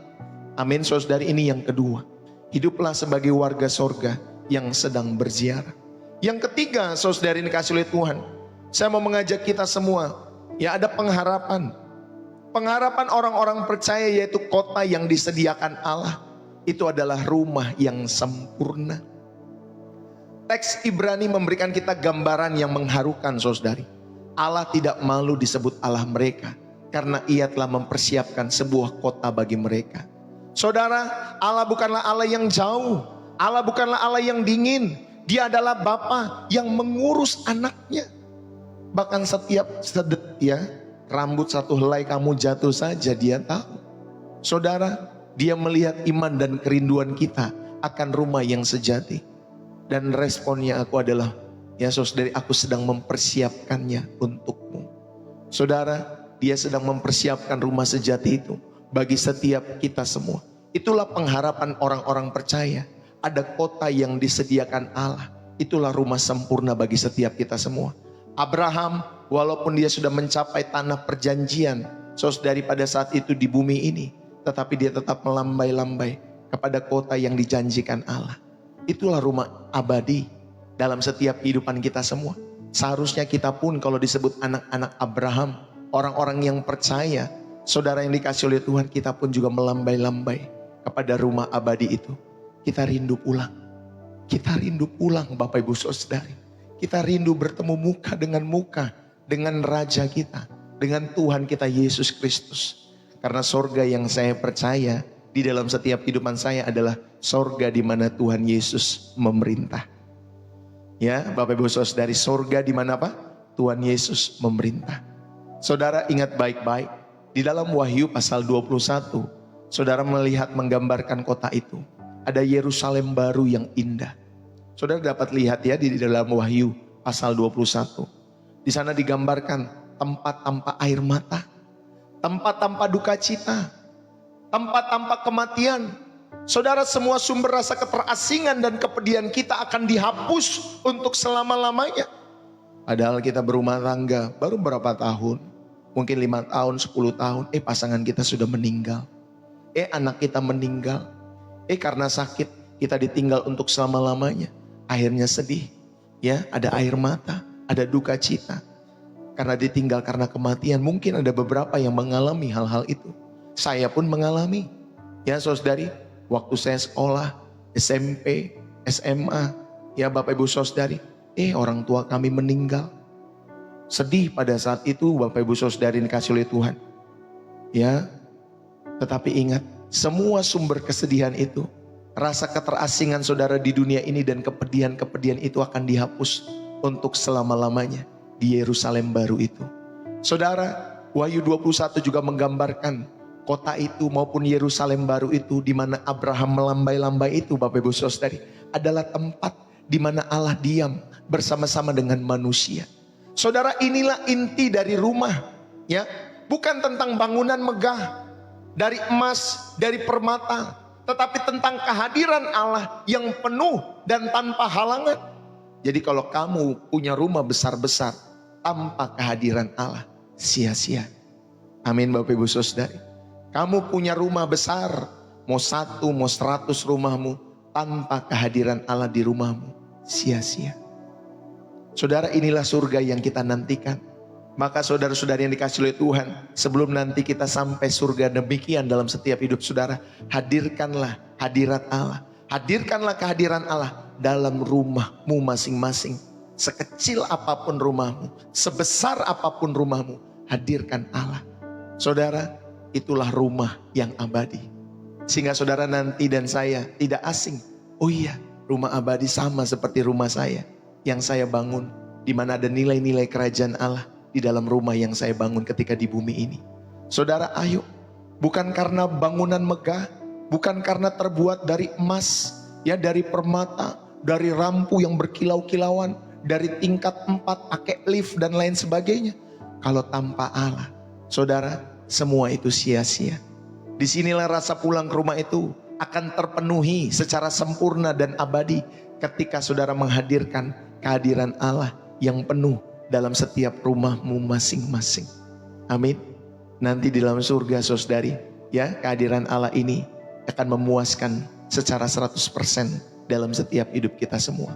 Amin saudari, ini yang kedua. Hiduplah sebagai warga sorga yang sedang berziarah. Yang ketiga, saudari dikasih oleh Tuhan, saya mau mengajak kita semua, ya ada pengharapan. Pengharapan orang-orang percaya, yaitu kota yang disediakan Allah. Itu adalah rumah yang sempurna. Teks Ibrani memberikan kita gambaran yang mengharukan, saudari. Allah tidak malu disebut Allah mereka, karena ia telah mempersiapkan sebuah kota bagi mereka. Saudara, Allah bukanlah Allah yang jauh. Allah bukanlah Allah yang dingin. Dia adalah Bapa yang mengurus anaknya. Bahkan setiap ya, rambut satu helai kamu jatuh saja dia tahu. Saudara, dia melihat iman dan kerinduan kita akan rumah yang sejati. Dan responnya aku adalah, ya saudari, aku sedang mempersiapkannya untukmu. Saudara, dia sedang mempersiapkan rumah sejati itu bagi setiap kita semua. Itulah pengharapan orang-orang percaya. Ada kota yang disediakan Allah. Itulah rumah sempurna bagi setiap kita semua. Abraham, walaupun dia sudah mencapai tanah perjanjian, saudari pada saat itu di bumi ini, tetapi dia tetap melambai-lambai kepada kota yang dijanjikan Allah. Itulah rumah abadi dalam setiap kehidupan kita semua. Seharusnya kita pun kalau disebut anak-anak Abraham, orang-orang yang percaya, saudara yang dikasih oleh Tuhan, kita pun juga melambai-lambai kepada rumah abadi itu. Kita rindu pulang. Kita rindu pulang Bapak Ibu Saudari. Kita rindu bertemu muka dengan Raja kita, dengan Tuhan kita Yesus Kristus. Karena sorga yang saya percaya di dalam setiap kehidupan saya adalah sorga di mana Tuhan Yesus memerintah. Ya Bapak Ibu Saudari, sorga di mana apa? Tuhan Yesus memerintah. Saudara ingat baik-baik, di dalam Wahyu pasal 21, saudara melihat menggambarkan kota itu. Ada Yerusalem baru yang indah. Saudara dapat lihat ya di dalam Wahyu pasal 21. Di sana digambarkan tempat tanpa air mata, tempat tanpa duka cita, tempat tanpa kematian. Saudara, semua sumber rasa keterasingan dan kepedihan kita akan dihapus untuk selama-lamanya. Padahal kita berumah tangga baru berapa tahun, mungkin 5 tahun, 10 tahun, pasangan kita sudah meninggal. Anak kita meninggal. Karena sakit kita ditinggal untuk selama-lamanya. Akhirnya sedih, ya ada air mata, ada duka cita. Karena ditinggal karena kematian. Mungkin ada beberapa yang mengalami hal-hal itu. Saya pun mengalami. Ya saudari, waktu saya sekolah, SMP, SMA, ya Bapak Ibu Saudari, orang tua kami meninggal. Sedih pada saat itu Bapak Ibu Saudari dikasih oleh Tuhan. Ya, tetapi ingat, semua sumber kesedihan itu, rasa keterasingan saudara di dunia ini dan kepedihan-kepedihan itu akan dihapus untuk selama-lamanya di Yerusalem baru itu. Saudara, Wahyu 21 juga menggambarkan kota itu maupun Yerusalem baru itu, di mana Abraham melambai-lambai itu, Bapak Ibu Saudari, adalah tempat di mana Allah diam bersama-sama dengan manusia. Saudara, inilah inti dari rumah, ya. Bukan tentang bangunan megah dari emas, dari permata, tetapi tentang kehadiran Allah yang penuh dan tanpa halangan. Jadi kalau kamu punya rumah besar-besar tanpa kehadiran Allah, sia-sia. Amin Bapak Ibu Saudari. Kamu punya rumah besar, mau 1, mau 100 rumahmu, tanpa kehadiran Allah di rumahmu, sia-sia. Saudara, inilah surga yang kita nantikan. Maka saudara-saudari yang dikasihi oleh Tuhan, sebelum nanti kita sampai surga demikian dalam setiap hidup saudara, hadirkanlah hadirat Allah. Hadirkanlah kehadiran Allah dalam rumahmu masing-masing. Sekecil apapun rumahmu, sebesar apapun rumahmu, hadirkan Allah. Saudara, itulah rumah yang abadi. Sehingga saudara nanti dan saya tidak asing. Oh iya, rumah abadi sama seperti rumah saya yang saya bangun, di mana ada nilai-nilai kerajaan Allah di dalam rumah yang saya bangun ketika di bumi ini. Saudara, ayo, bukan karena bangunan megah, bukan karena terbuat dari emas, ya, dari permata, dari rampu yang berkilau-kilauan, dari tingkat 4 pakai lift dan lain sebagainya. Kalau tanpa Allah, saudara, semua itu sia-sia. Disinilah rasa pulang ke rumah itu akan terpenuhi secara sempurna dan abadi ketika saudara menghadirkan kehadiran Allah yang penuh dalam setiap rumahmu masing-masing. Amin. Nanti di dalam surga saudari, ya, kehadiran Allah ini akan memuaskan secara 100% dalam setiap hidup kita semua.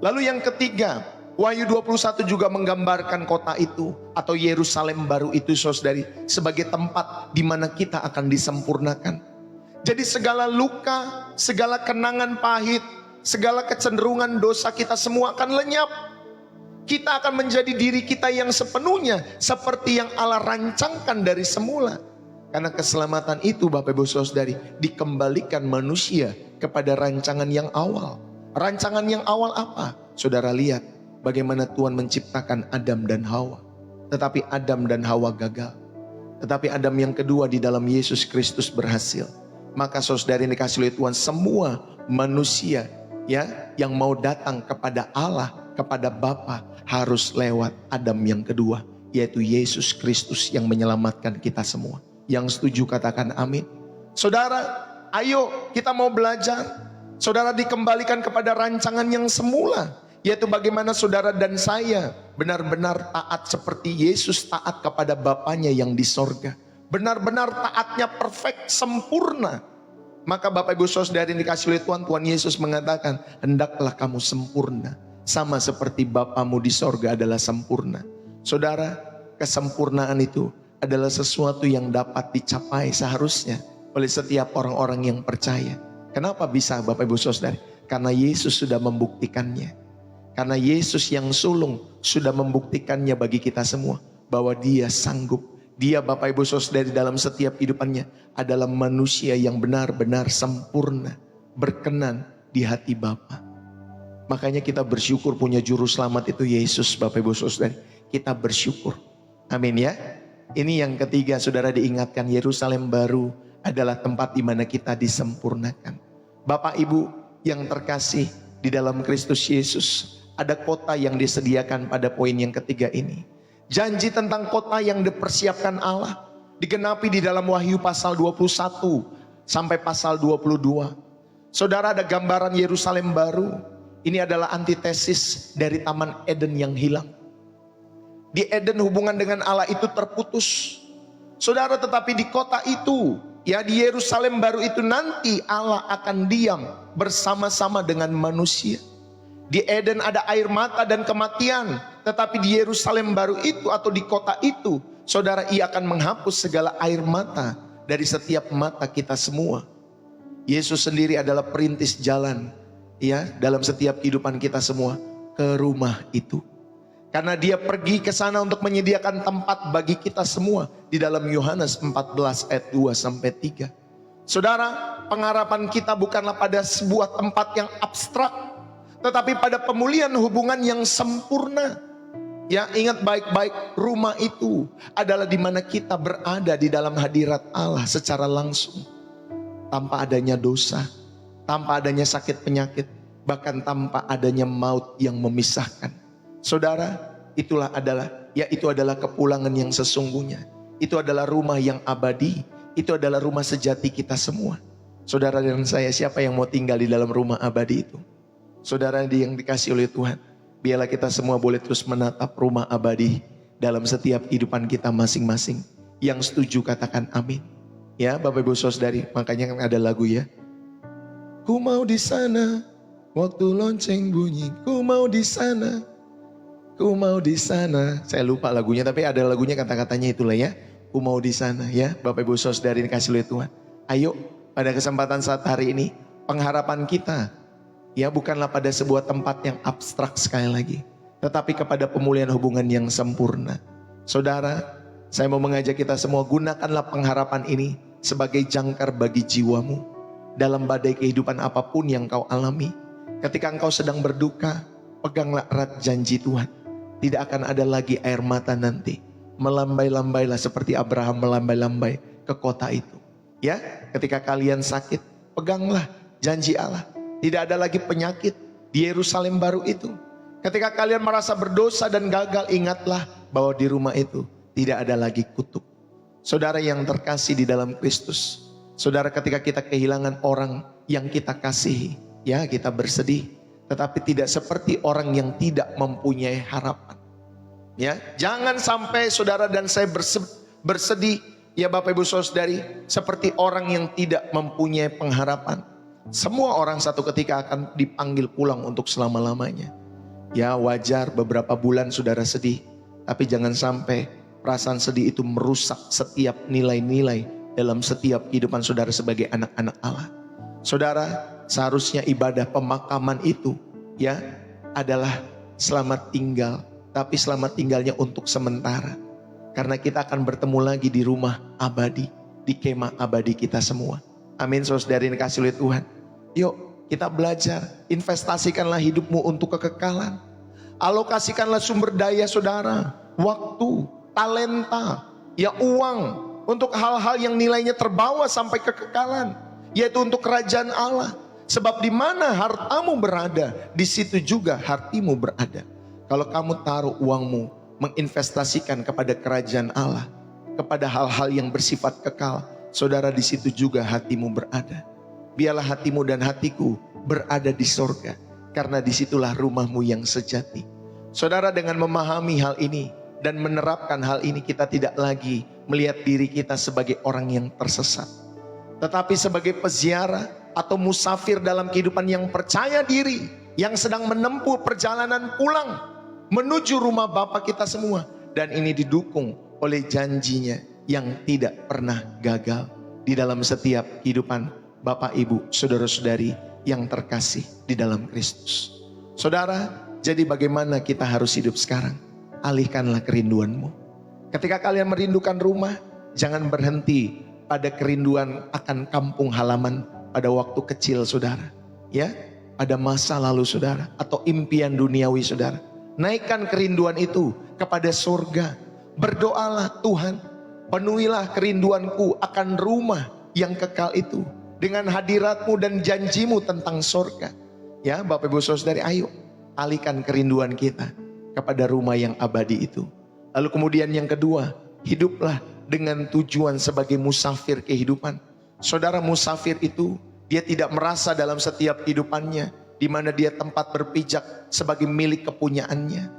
Lalu yang ketiga, Wahyu 21 juga menggambarkan kota itu atau Yerusalem baru itu saudari sebagai tempat di mana kita akan disempurnakan. Jadi segala luka, segala kenangan pahit, segala kecenderungan dosa kita semua akan lenyap. Kita akan menjadi diri kita yang sepenuhnya seperti yang Allah rancangkan dari semula. Karena keselamatan itu Bapak Ibu Saudari dikembalikan manusia kepada rancangan yang awal. Rancangan yang awal apa? Saudara lihat bagaimana Tuhan menciptakan Adam dan Hawa. Tetapi Adam dan Hawa gagal. Tetapi Adam yang kedua di dalam Yesus Kristus berhasil. Maka saudari yang dikasihi oleh Tuhan, semua manusia, ya, yang mau datang kepada Allah, kepada Bapa, harus lewat Adam yang kedua, yaitu Yesus Kristus yang menyelamatkan kita semua. Yang setuju katakan amin. Saudara, ayo kita mau belajar. Saudara dikembalikan kepada rancangan yang semula, yaitu bagaimana saudara dan saya benar-benar taat seperti Yesus taat kepada Bapanya yang di sorga. Benar-benar taatnya perfect, sempurna. Maka Bapak Ibu Saudari yang dikasihi oleh Tuhan, Tuhan Yesus mengatakan, hendaklah kamu sempurna, sama seperti Bapamu di sorga adalah sempurna. Saudara, kesempurnaan itu adalah sesuatu yang dapat dicapai seharusnya oleh setiap orang-orang yang percaya. Kenapa bisa Bapak Ibu Saudari? Karena Yesus sudah membuktikannya. Karena Yesus yang sulung sudah membuktikannya bagi kita semua, bahwa Dia sanggup. Dia Bapak Ibu Saudari dalam setiap hidupannya adalah manusia yang benar-benar sempurna, berkenan di hati Bapa. Makanya kita bersyukur punya juru selamat itu Yesus Bapak Ibu Saudari. Kita bersyukur. Amin ya. Ini yang ketiga saudara diingatkan, Yerusalem baru adalah tempat di mana kita disempurnakan. Bapak Ibu yang terkasih di dalam Kristus Yesus, ada kota yang disediakan pada poin yang ketiga ini. Janji tentang kota yang dipersiapkan Allah digenapi di dalam Wahyu pasal 21 sampai pasal 22. Saudara, ada gambaran Yerusalem baru. Ini adalah antitesis dari Taman Eden yang hilang. Di Eden hubungan dengan Allah itu terputus. Saudara, tetapi di kota itu, ya, di Yerusalem baru itu nanti Allah akan diam bersama-sama dengan manusia. Di Eden ada air mata dan kematian, tetapi di Yerusalem baru itu atau di kota itu, saudara, Ia akan menghapus segala air mata dari setiap mata kita semua. Yesus sendiri adalah perintis jalan, ya, dalam setiap kehidupan kita semua ke rumah itu. Karena Dia pergi ke sana untuk menyediakan tempat bagi kita semua di dalam Yohanes 14 ayat 2 sampai 3. Saudara, pengharapan kita bukanlah pada sebuah tempat yang abstrak, tetapi pada pemulihan hubungan yang sempurna. Ya, ingat baik-baik, rumah itu adalah di mana kita berada di dalam hadirat Allah secara langsung. Tanpa adanya dosa, tanpa adanya sakit penyakit, bahkan tanpa adanya maut yang memisahkan. Saudara, itu adalah kepulangan yang sesungguhnya. Itu adalah rumah yang abadi, itu adalah rumah sejati kita semua. Saudara dan saya, siapa yang mau tinggal di dalam rumah abadi itu? Saudara yang dikasih oleh Tuhan, biarlah kita semua boleh terus menatap rumah abadi dalam setiap kehidupan kita masing-masing. Yang setuju katakan amin. Ya, Bapak Ibu Saudari, makanya kan ada lagu ya. Ku mau di sana, waktu lonceng bunyi. Ku mau di sana, ku mau di sana. Saya lupa lagunya, tapi ada lagunya, kata-katanya itulah ya. Ku mau di sana ya, Bapak Ibu Saudari dikasih oleh Tuhan. Ayo, pada kesempatan saat hari ini, pengharapan kita ya bukanlah pada sebuah tempat yang abstrak sekali lagi, tetapi kepada pemulihan hubungan yang sempurna. Saudara, saya mau mengajak kita semua, gunakanlah pengharapan ini sebagai jangkar bagi jiwamu dalam badai kehidupan apapun yang kau alami. Ketika engkau sedang berduka, peganglah erat janji Tuhan. Tidak akan ada lagi air mata nanti. Melambai-lambailah seperti Abraham melambai-lambai ke kota itu. Ya, ketika kalian sakit, peganglah janji Allah. Tidak ada lagi penyakit di Yerusalem baru itu. Ketika kalian merasa berdosa dan gagal, ingatlah bahwa di rumah itu tidak ada lagi kutuk. Saudara yang terkasih di dalam Kristus, saudara, ketika kita kehilangan orang yang kita kasihi, ya kita bersedih. Tetapi tidak seperti orang yang tidak mempunyai harapan. Ya, jangan sampai saudara dan saya bersedih, ya Bapak Ibu Saudari, seperti orang yang tidak mempunyai pengharapan. Semua orang satu ketika akan dipanggil pulang untuk selama-lamanya. Ya, wajar beberapa bulan saudara sedih, tapi jangan sampai perasaan sedih itu merusak setiap nilai-nilai dalam setiap kehidupan saudara sebagai anak-anak Allah. Saudara, seharusnya ibadah pemakaman itu ya adalah selamat tinggal, tapi selamat tinggalnya untuk sementara. Karena kita akan bertemu lagi di rumah abadi, di kemah abadi kita semua. Amin, saudara yang dikasih oleh Tuhan. Yuk kita belajar, investasikanlah hidupmu untuk kekekalan. Alokasikanlah sumber daya saudara, waktu, talenta, ya uang, untuk hal-hal yang nilainya terbawa sampai kekekalan, yaitu untuk kerajaan Allah. Sebab di mana hartamu berada, di situ juga hatimu berada. Kalau kamu taruh uangmu, menginvestasikan kepada kerajaan Allah, kepada hal-hal yang bersifat kekal, saudara, di situ juga hatimu berada. Biarlah hatimu dan hatiku berada di sorga, karena disitulah rumahmu yang sejati. Saudara, dengan memahami hal ini dan menerapkan hal ini, kita tidak lagi melihat diri kita sebagai orang yang tersesat, tetapi sebagai peziarah atau musafir dalam kehidupan yang percaya diri, yang sedang menempuh perjalanan pulang menuju rumah Bapa kita semua. Dan ini didukung oleh janjinya yang tidak pernah gagal di dalam setiap kehidupan Bapak, Ibu, saudara-saudari yang terkasih di dalam Kristus. Saudara, jadi bagaimana kita harus hidup sekarang? Alihkanlah kerinduanmu. Ketika kalian merindukan rumah, jangan berhenti pada kerinduan akan kampung halaman pada waktu kecil saudara, ya, pada masa lalu saudara, atau impian duniawi saudara. Naikkan kerinduan itu kepada surga. Berdoalah, Tuhan, penuhilah kerinduanku akan rumah yang kekal itu dengan hadiratmu dan janjimu tentang surga. Ya, Bapak Ibu Saudari, ayo alihkan kerinduan kita kepada rumah yang abadi itu. Lalu kemudian yang kedua, hiduplah dengan tujuan sebagai musafir kehidupan. Saudara, musafir itu dia tidak merasa dalam setiap kehidupannya di mana dia tempat berpijak sebagai milik kepunyaannya.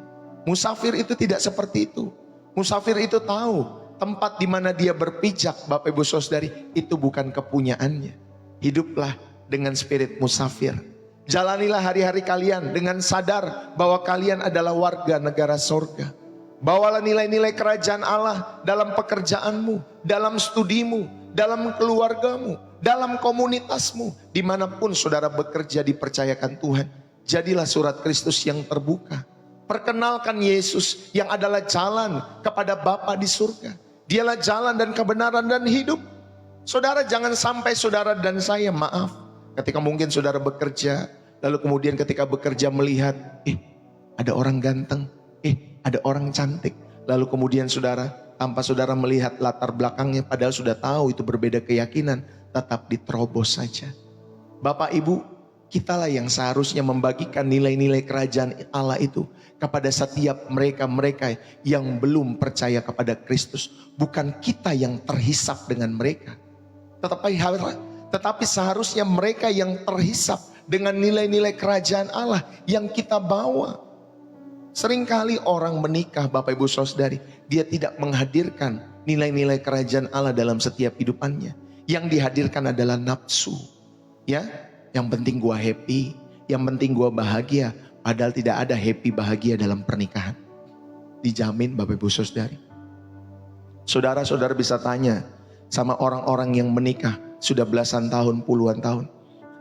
Musafir itu tidak seperti itu. Musafir itu tahu tempat di mana dia berpijak, Bapak Ibu Saudari, itu bukan kepunyaannya. Hiduplah dengan spirit musafir. Jalanilah hari-hari kalian dengan sadar bahwa kalian adalah warga negara sorga. Bawalah nilai-nilai kerajaan Allah dalam pekerjaanmu, dalam studimu, dalam keluargamu, dalam komunitasmu. Dimanapun saudara bekerja dipercayakan Tuhan, jadilah surat Kristus yang terbuka. Perkenalkan Yesus yang adalah jalan kepada Bapa di surga. Dialah jalan dan kebenaran dan hidup. Saudara, jangan sampai saudara dan saya, maaf, ketika mungkin saudara bekerja, lalu kemudian ketika bekerja melihat, ada orang ganteng, ada orang cantik. Lalu kemudian saudara, tanpa saudara melihat latar belakangnya, padahal sudah tahu itu berbeda keyakinan, tetap diterobos saja. Bapak Ibu, kitalah yang seharusnya membagikan nilai-nilai kerajaan Allah itu kepada setiap mereka-mereka yang belum percaya kepada Kristus. Bukan kita yang terhisap dengan mereka. Tetapi seharusnya mereka yang terhisap dengan nilai-nilai kerajaan Allah yang kita bawa. Seringkali orang menikah, Bapak Ibu Saudari, dia tidak menghadirkan nilai-nilai kerajaan Allah dalam setiap hidupannya. Yang dihadirkan adalah nafsu. Ya, yang penting gua happy, yang penting gua bahagia. Padahal tidak ada happy bahagia dalam pernikahan. Dijamin Bapak Ibu Saudari. Saudara-saudara bisa tanya sama orang-orang yang menikah sudah belasan tahun, puluhan tahun.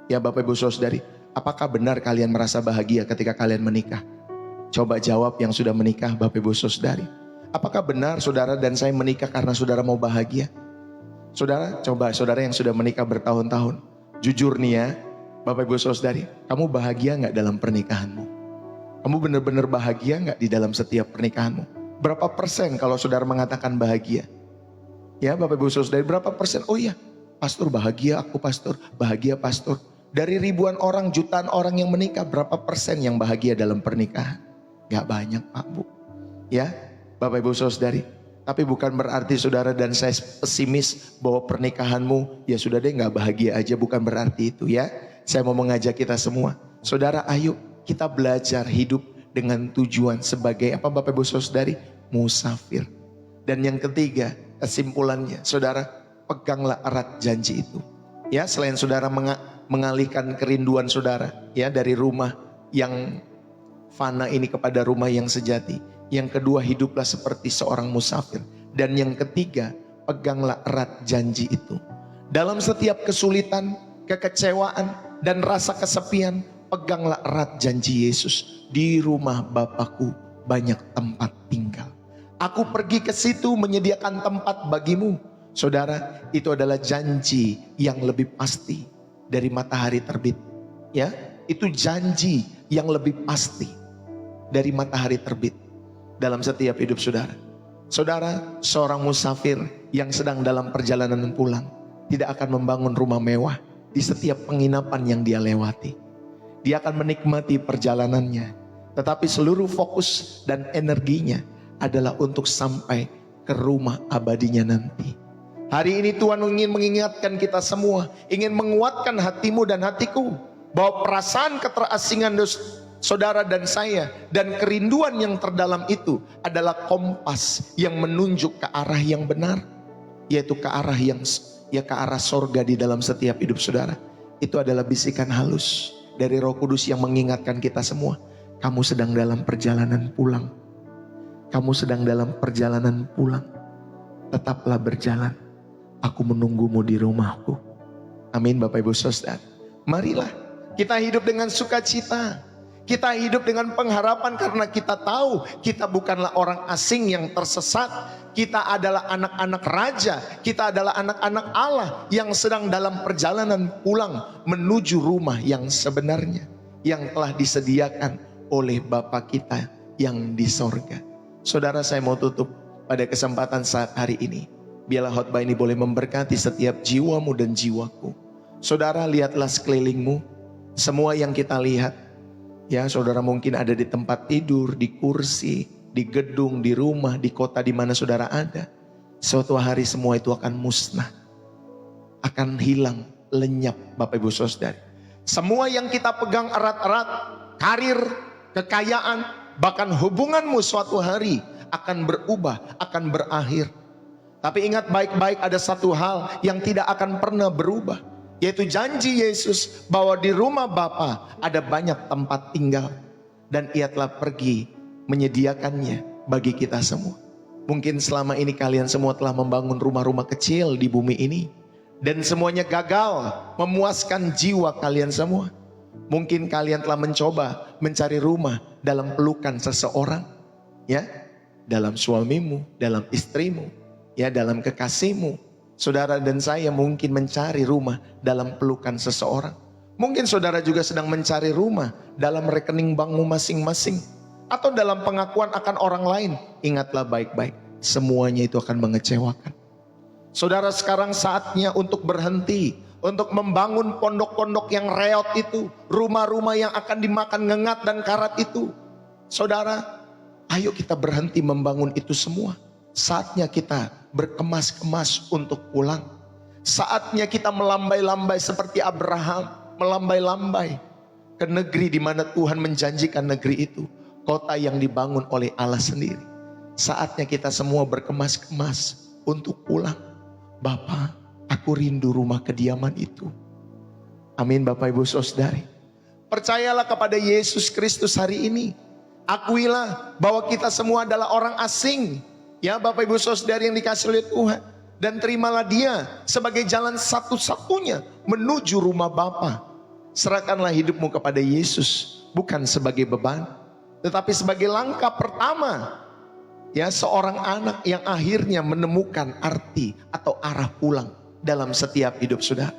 Ya Bapak Ibu Saudari, apakah benar kalian merasa bahagia ketika kalian menikah? Coba jawab yang sudah menikah Bapak Ibu Saudari. Apakah benar saudara dan saya menikah karena saudara mau bahagia? Saudara, coba saudara yang sudah menikah bertahun-tahun. Jujur nih ya, Bapak Ibu Saudari, kamu bahagia gak dalam pernikahanmu? Kamu benar-benar bahagia gak di dalam setiap pernikahanmu? Berapa persen kalau saudara mengatakan bahagia? Ya Bapak Ibu Saudari, berapa persen? Oh iya, pastor bahagia, aku pastor, bahagia pastor. Dari ribuan orang, jutaan orang yang menikah, berapa persen yang bahagia dalam pernikahan? Gak banyak Pak Bu. Ya Bapak Ibu Saudari. Tapi bukan berarti saudara dan saya pesimis bahwa pernikahanmu ya sudah deh gak bahagia aja. Bukan berarti itu ya. Saya mau mengajak kita semua. Saudara ayo kita belajar hidup dengan tujuan sebagai apa Bapak Ibu Saudari? Musafir. Dan yang ketiga kesimpulannya, saudara peganglah erat janji itu. Ya selain saudara mengalihkan kerinduan saudara ya dari rumah yang fana ini kepada rumah yang sejati. Yang kedua, hiduplah seperti seorang musafir. Dan yang ketiga, peganglah erat janji itu. Dalam setiap kesulitan, kekecewaan, dan rasa kesepian, peganglah erat janji Yesus. Di rumah Bapakku banyak tempat tinggal. Aku pergi ke situ menyediakan tempat bagimu. Saudara, itu adalah janji yang lebih pasti dari matahari terbit. Ya, itu janji yang lebih pasti dari matahari terbit dalam setiap hidup saudara. Saudara, seorang musafir yang sedang dalam perjalanan pulang tidak akan membangun rumah mewah di setiap penginapan yang dia lewati. Dia akan menikmati perjalanannya, tetapi seluruh fokus dan energinya adalah untuk sampai ke rumah abadinya nanti. Hari ini Tuhan ingin mengingatkan kita semua, ingin menguatkan hatimu dan hatiku, bahwa perasaan keterasingan saudara dan saya dan kerinduan yang terdalam itu adalah kompas yang menunjuk ke arah yang benar, yaitu ke arah sorga di dalam setiap hidup saudara. Itu adalah bisikan halus dari Roh Kudus yang mengingatkan kita semua. Kamu sedang dalam perjalanan pulang. Kamu sedang dalam perjalanan pulang. Tetaplah berjalan. Aku menunggumu di rumahku. Amin Bapak Ibu Saudara. Marilah kita hidup dengan sukacita. Kita hidup dengan pengharapan karena kita tahu kita bukanlah orang asing yang tersesat. Kita adalah anak-anak raja. Kita adalah anak-anak Allah yang sedang dalam perjalanan pulang menuju rumah yang sebenarnya, yang telah disediakan oleh Bapa kita yang di sorga. Saudara, saya mau tutup pada kesempatan saat hari ini. Biarlah khotbah ini boleh memberkati setiap jiwamu dan jiwaku. Saudara, lihatlah sekelilingmu. Semua yang kita lihat, ya saudara mungkin ada di tempat tidur, di kursi, di gedung, di rumah, di kota di mana saudara ada. Suatu hari semua itu akan musnah. Akan hilang, lenyap Bapak Ibu Saudara. Semua yang kita pegang erat-erat, karir, kekayaan, bahkan hubunganmu suatu hari akan berubah, akan berakhir. Tapi ingat baik-baik, ada satu hal yang tidak akan pernah berubah, yaitu janji Yesus bahwa di rumah Bapa ada banyak tempat tinggal. Dan Ia telah pergi menyediakannya bagi kita semua. Mungkin selama ini kalian semua telah membangun rumah-rumah kecil di bumi ini, dan semuanya gagal memuaskan jiwa kalian semua. Mungkin kalian telah mencoba mencari rumah dalam pelukan seseorang, ya, dalam suamimu, dalam istrimu, ya, dalam kekasihmu. Saudara dan saya mungkin mencari rumah dalam pelukan seseorang. Mungkin saudara juga sedang mencari rumah dalam rekening bankmu masing-masing. atau dalam pengakuan akan orang lain, ingatlah baik-baik, semuanya itu akan mengecewakan. Saudara, sekarang saatnya untuk berhenti, untuk membangun pondok-pondok yang reot itu, rumah-rumah yang akan dimakan ngengat dan karat itu. Saudara, ayo kita berhenti membangun itu semua. Saatnya kita berkemas-kemas untuk pulang. Saatnya kita melambai-lambai seperti Abraham, melambai-lambai ke negeri di mana Tuhan menjanjikan negeri itu, kota yang dibangun oleh Allah sendiri. Saatnya kita semua berkemas-kemas untuk pulang. Bapa, aku rindu rumah kediaman itu. Amin Bapak Ibu Saudari. Percayalah kepada Yesus Kristus hari ini. Akuilah bahwa kita semua adalah orang asing. Ya Bapak Ibu Saudari yang dikasih oleh Tuhan. Dan terimalah dia sebagai jalan satu-satunya menuju rumah Bapa. Serahkanlah hidupmu kepada Yesus. Bukan sebagai beban, tetapi sebagai langkah pertama. Ya, seorang anak yang akhirnya menemukan arti atau arah pulang dalam setiap hidup saudara.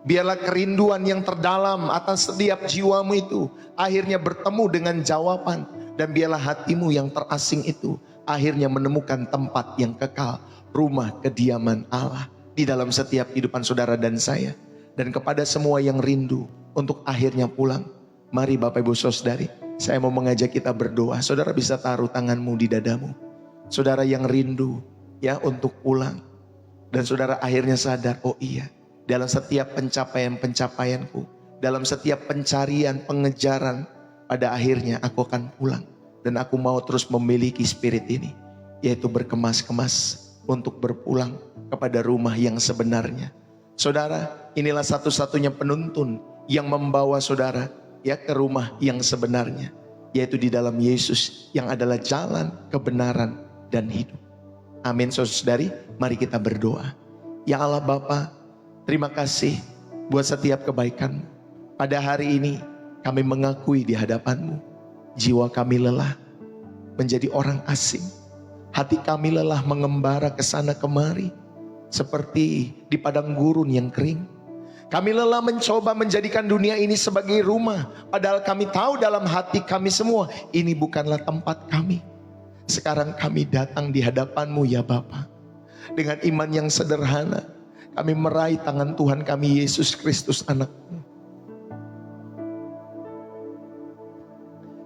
Biarlah kerinduan yang terdalam atas setiap jiwamu itu akhirnya bertemu dengan jawaban. Dan biarlah hatimu yang terasing itu akhirnya menemukan tempat yang kekal, rumah kediaman Allah di dalam setiap kehidupan saudara dan saya. Dan kepada semua yang rindu untuk akhirnya pulang, mari Bapak Ibu Saudari, saya mau mengajak kita berdoa. Saudara bisa taruh tanganmu di dadamu. Saudara yang rindu ya untuk pulang. Dan saudara akhirnya sadar, oh iya, dalam setiap pencapaian-pencapaianku, dalam setiap pencarian, pengejaran, pada akhirnya aku akan pulang. Dan aku mau terus memiliki spirit ini, yaitu berkemas-kemas untuk berpulang kepada rumah yang sebenarnya. Saudara, inilah satu-satunya penuntun yang membawa saudara ya ke rumah yang sebenarnya, yaitu di dalam Yesus yang adalah jalan, kebenaran, dan hidup. Amin saudari, mari kita berdoa. Ya Allah Bapa, terima kasih buat setiap kebaikan. Pada hari ini kami mengakui di hadapan-Mu, jiwa kami lelah menjadi orang asing. Hati kami lelah mengembara ke sana kemari seperti di padang gurun yang kering. Kami lelah mencoba menjadikan dunia ini sebagai rumah, padahal kami tahu dalam hati kami semua ini bukanlah tempat kami. Sekarang kami datang di hadapan-Mu ya Bapa. Dengan iman yang sederhana, kami meraih tangan Tuhan kami Yesus Kristus anak-Mu.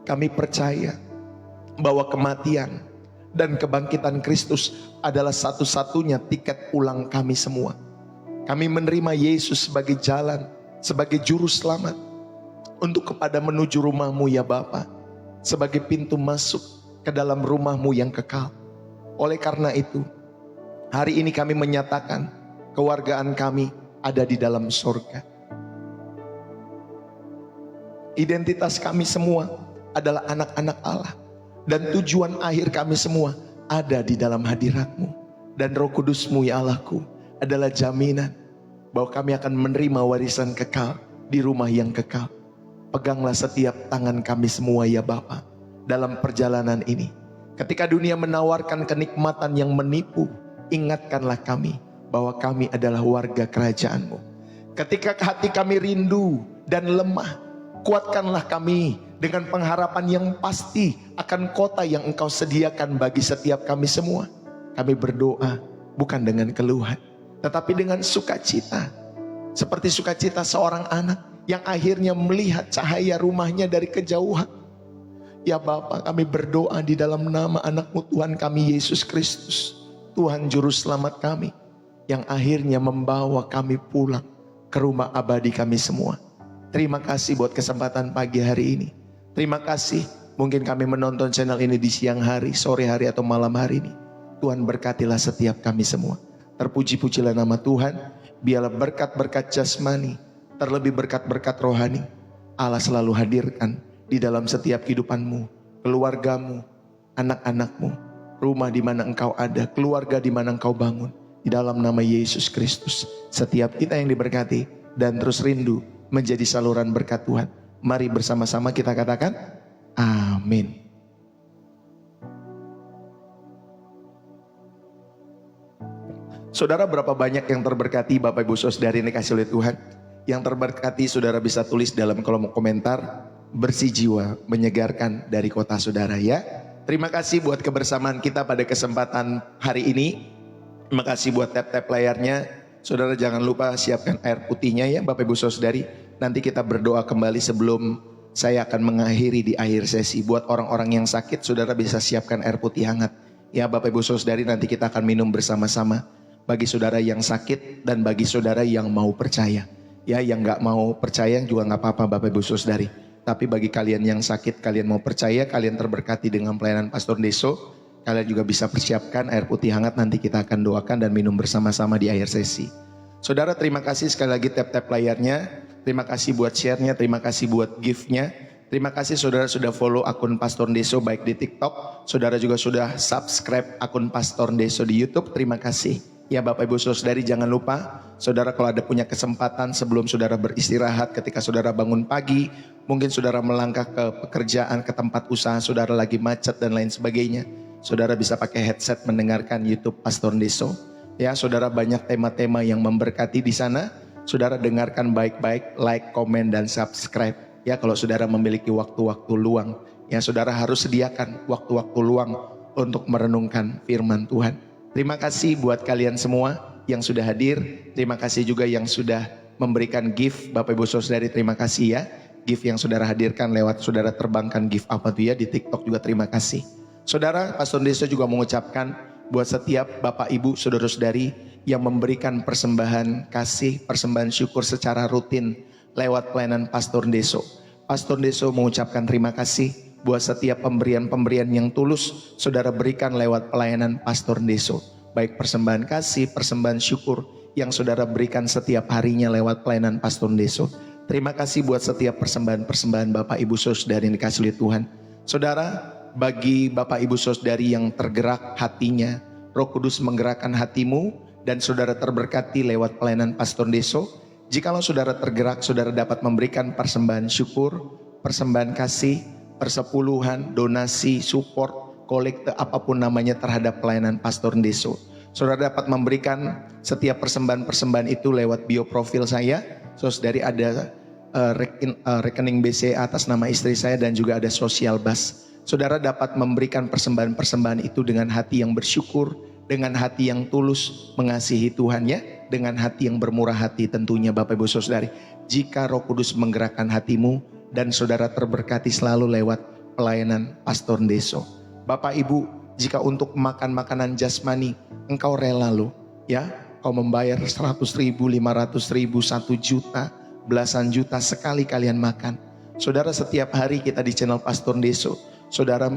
Kami percaya bahwa kematian dan kebangkitan Kristus adalah satu-satunya tiket pulang kami semua. Kami menerima Yesus sebagai jalan, sebagai juru selamat untuk kepada menuju rumah-Mu ya Bapa, sebagai pintu masuk ke dalam rumah-Mu yang kekal. Oleh karena itu, hari ini kami menyatakan kewargaan kami ada di dalam surga. Identitas kami semua adalah anak-anak Allah. Dan tujuan akhir kami semua ada di dalam hadirat-Mu. Dan Roh Kudus-Mu ya Allahku adalah jaminan bahwa kami akan menerima warisan kekal di rumah yang kekal. Peganglah setiap tangan kami semua ya Bapa dalam perjalanan ini. Ketika dunia menawarkan kenikmatan yang menipu, ingatkanlah kami bahwa kami adalah warga kerajaan-Mu. Ketika hati kami rindu dan lemah, kuatkanlah kami dengan pengharapan yang pasti akan kota yang Engkau sediakan bagi setiap kami semua. Kami berdoa bukan dengan keluhan, tetapi dengan sukacita. Seperti sukacita seorang anak yang akhirnya melihat cahaya rumahnya dari kejauhan. Ya Bapa, kami berdoa di dalam nama anak-Mu Tuhan kami Yesus Kristus, Tuhan Juru Selamat kami, yang akhirnya membawa kami pulang ke rumah abadi kami semua. Terima kasih buat kesempatan pagi hari ini. Terima kasih mungkin kami menonton channel ini di siang hari, sore hari atau malam hari ini. Tuhan berkatilah setiap kami semua. Terpuji-pujilah nama Tuhan. Biarlah berkat-berkat jasmani, terlebih berkat-berkat rohani, Allah selalu hadirkan di dalam setiap kehidupanmu, keluargamu, anak-anakmu, rumah di mana engkau ada, keluarga di mana engkau bangun. Di dalam nama Yesus Kristus, setiap kita yang diberkati dan terus rindu menjadi saluran berkat Tuhan. Mari bersama-sama kita katakan amin. Saudara, berapa banyak yang terberkati Bapak Ibu Saudari ini kasih oleh Tuhan? Yang terberkati saudara bisa tulis dalam kolom komentar. bersih jiwa, menyegarkan dari kota saudara ya. Terima kasih buat kebersamaan kita pada kesempatan hari ini. Terima kasih buat tap-tap layarnya. Saudara jangan lupa siapkan air putihnya ya Bapak Ibu Saudari. Nanti kita berdoa kembali sebelum saya akan mengakhiri di akhir sesi. Buat orang-orang yang sakit, saudara bisa siapkan air putih hangat. Ya Bapak Ibu Saudari, nanti kita akan minum bersama-sama. Bagi saudara yang sakit dan bagi saudara yang mau percaya. Ya yang gak mau percaya juga gak apa-apa Bapak Ibu Saudari. Tapi bagi kalian yang sakit, kalian mau percaya, kalian terberkati dengan pelayanan Pastor Deso. Kalian juga bisa persiapkan air putih hangat, nanti kita akan doakan dan minum bersama-sama di akhir sesi. Saudara terima kasih sekali lagi tap-tap layarnya. Terima kasih buat share-nya, terima kasih buat gift-nya. Terima kasih saudara sudah follow akun Pastor Deso baik di TikTok. Saudara juga sudah subscribe akun Pastor Deso di YouTube. Terima kasih. Ya Bapak Ibu Saudari jangan lupa, saudara kalau ada punya kesempatan sebelum saudara beristirahat, ketika saudara bangun pagi, mungkin saudara melangkah ke pekerjaan, ke tempat usaha, saudara lagi macet dan lain sebagainya. Saudara bisa pakai headset mendengarkan YouTube Pastor Deso. Ya saudara banyak tema-tema yang memberkati di sana. Saudara dengarkan baik-baik, like, komen, dan subscribe. Ya kalau saudara memiliki waktu-waktu luang, ya saudara harus sediakan waktu-waktu luang untuk merenungkan firman Tuhan. Terima kasih buat kalian semua yang sudah hadir. Terima kasih juga yang sudah memberikan gift. Bapak Ibu Saudari terima kasih ya. Gift yang saudara hadirkan lewat saudara terbangkan gift apa tuh ya di TikTok juga terima kasih. Saudara Pastor Deso juga mengucapkan buat setiap Bapak Ibu Saudara-saudari yang memberikan persembahan kasih, persembahan syukur secara rutin lewat pelayanan Pastor Deso. Pastor Deso mengucapkan terima kasih buat setiap pemberian-pemberian yang tulus saudara berikan lewat pelayanan Pastor Deso. Baik persembahan kasih, persembahan syukur yang saudara berikan setiap harinya lewat pelayanan Pastor Deso. Terima kasih buat setiap persembahan-persembahan Bapak Ibu Saudari yang dikasih oleh Tuhan. Saudara, bagi Bapak Ibu Saudari yang tergerak hatinya, Roh Kudus menggerakkan hatimu dan saudara terberkati lewat pelayanan Pastor Deso. Jikalau saudara tergerak, saudara dapat memberikan persembahan syukur, persembahan kasih, persepuluhan, donasi, support, kolekte apapun namanya terhadap pelayanan Pastor Deso. Saudara dapat memberikan setiap persembahan-persembahan itu lewat bio profil saya. Saudari ada rekening BCA atas nama istri saya dan juga ada Social Bus. Saudara dapat memberikan persembahan-persembahan itu dengan hati yang bersyukur, dengan hati yang tulus mengasihi Tuhan ya, dengan hati yang bermurah hati tentunya Bapak Ibu Saudari. Jika Roh Kudus menggerakkan hatimu dan saudara terberkati selalu lewat pelayanan Pastor Deso. Bapak Ibu, jika untuk makan makanan jasmani engkau rela loh ya, kau membayar 100.000, 500.000, 1 juta, belasan juta sekali kalian makan. Saudara setiap hari kita di channel Pastor Deso, saudara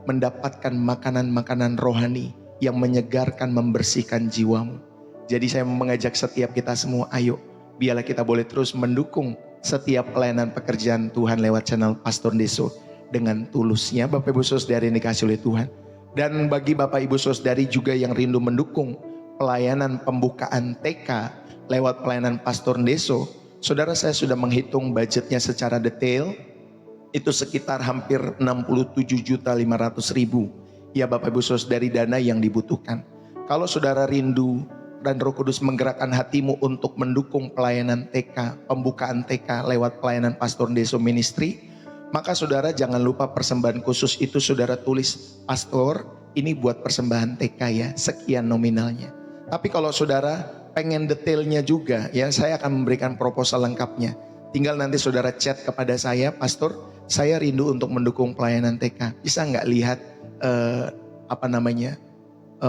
mendapatkan makanan-makanan rohani yang menyegarkan, membersihkan jiwamu. Jadi saya mengajak setiap kita semua, ayo biarlah kita boleh terus mendukung setiap pelayanan pekerjaan Tuhan lewat channel Pastor Deso dengan tulusnya Bapak Ibu Saudari yang dikasih oleh Tuhan. Dan bagi Bapak Ibu Saudari juga yang rindu mendukung pelayanan pembukaan TK lewat pelayanan Pastor Deso, saudara saya sudah menghitung budgetnya secara detail. Itu sekitar hampir 67.500.000 ya Bapak Ibu Saudari dana yang dibutuhkan. Kalau saudara rindu dan Roh Kudus menggerakkan hatimu untuk mendukung pelayanan TK, pembukaan TK lewat pelayanan Pastor Deso Ministry, maka saudara jangan lupa persembahan khusus itu saudara tulis, Pastor ini buat persembahan TK ya, sekian nominalnya. Tapi kalau saudara pengen detailnya juga ya, saya akan memberikan proposal lengkapnya. Tinggal nanti saudara chat kepada saya, Pastor saya rindu untuk mendukung pelayanan TK, bisa nggak lihat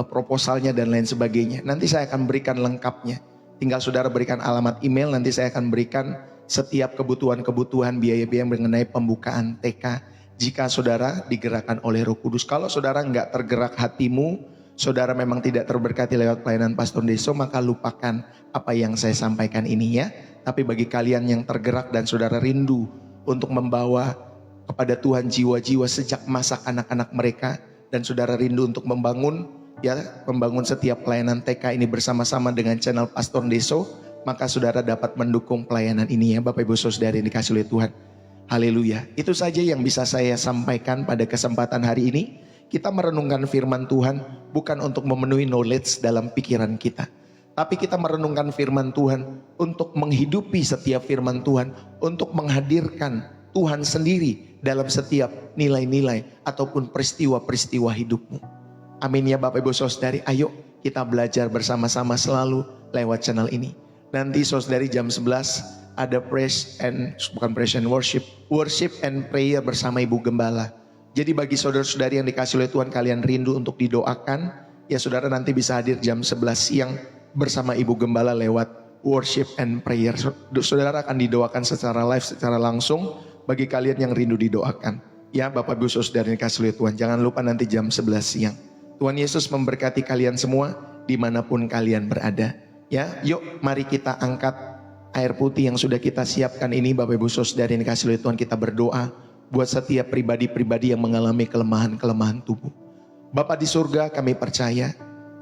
proposalnya dan lain sebagainya. Nanti saya akan berikan lengkapnya. Tinggal saudara berikan alamat email, nanti saya akan berikan setiap kebutuhan-kebutuhan biaya-biaya mengenai pembukaan TK. Jika saudara digerakkan oleh Roh Kudus. Kalau saudara nggak tergerak hatimu, saudara memang tidak terberkati lewat pelayanan Pastor Deso, maka lupakan apa yang saya sampaikan ini ya. Tapi bagi kalian yang tergerak dan saudara rindu untuk membawa kepada Tuhan jiwa-jiwa sejak masa anak-anak mereka, dan saudara rindu untuk membangun setiap pelayanan TK ini bersama-sama dengan channel Pastor Deso, maka saudara dapat mendukung pelayanan ini ya Bapak Ibu Saudari yang dikasih oleh Tuhan. Haleluya. Itu saja yang bisa saya sampaikan pada kesempatan hari ini. Kita merenungkan firman Tuhan bukan untuk memenuhi knowledge dalam pikiran kita, tapi kita merenungkan firman Tuhan untuk menghidupi setiap firman Tuhan, untuk menghadirkan Tuhan sendiri dalam setiap nilai-nilai ataupun peristiwa-peristiwa hidupmu. Amin ya Bapak Ibu Saudari, ayo kita belajar bersama-sama selalu lewat channel ini. Nanti saudari jam 11 ada praise and worship and prayer bersama Ibu Gembala. Jadi bagi saudara-saudari yang dikasih oleh Tuhan, kalian rindu untuk didoakan, ya saudara nanti bisa hadir jam 11 siang bersama Ibu Gembala lewat worship and prayer. Saudara akan didoakan secara live, secara langsung bagi kalian yang rindu didoakan. Ya Bapak Ibu Saudara yang dikasih oleh Tuhan, jangan lupa nanti jam 11 siang. Tuhan Yesus memberkati kalian semua dimanapun kalian berada. Ya, yuk mari kita angkat air putih yang sudah kita siapkan ini Bapak Ibu Saudara yang dikasih oleh Tuhan, kita berdoa buat setiap pribadi-pribadi yang mengalami kelemahan-kelemahan tubuh. Bapa di surga, kami percaya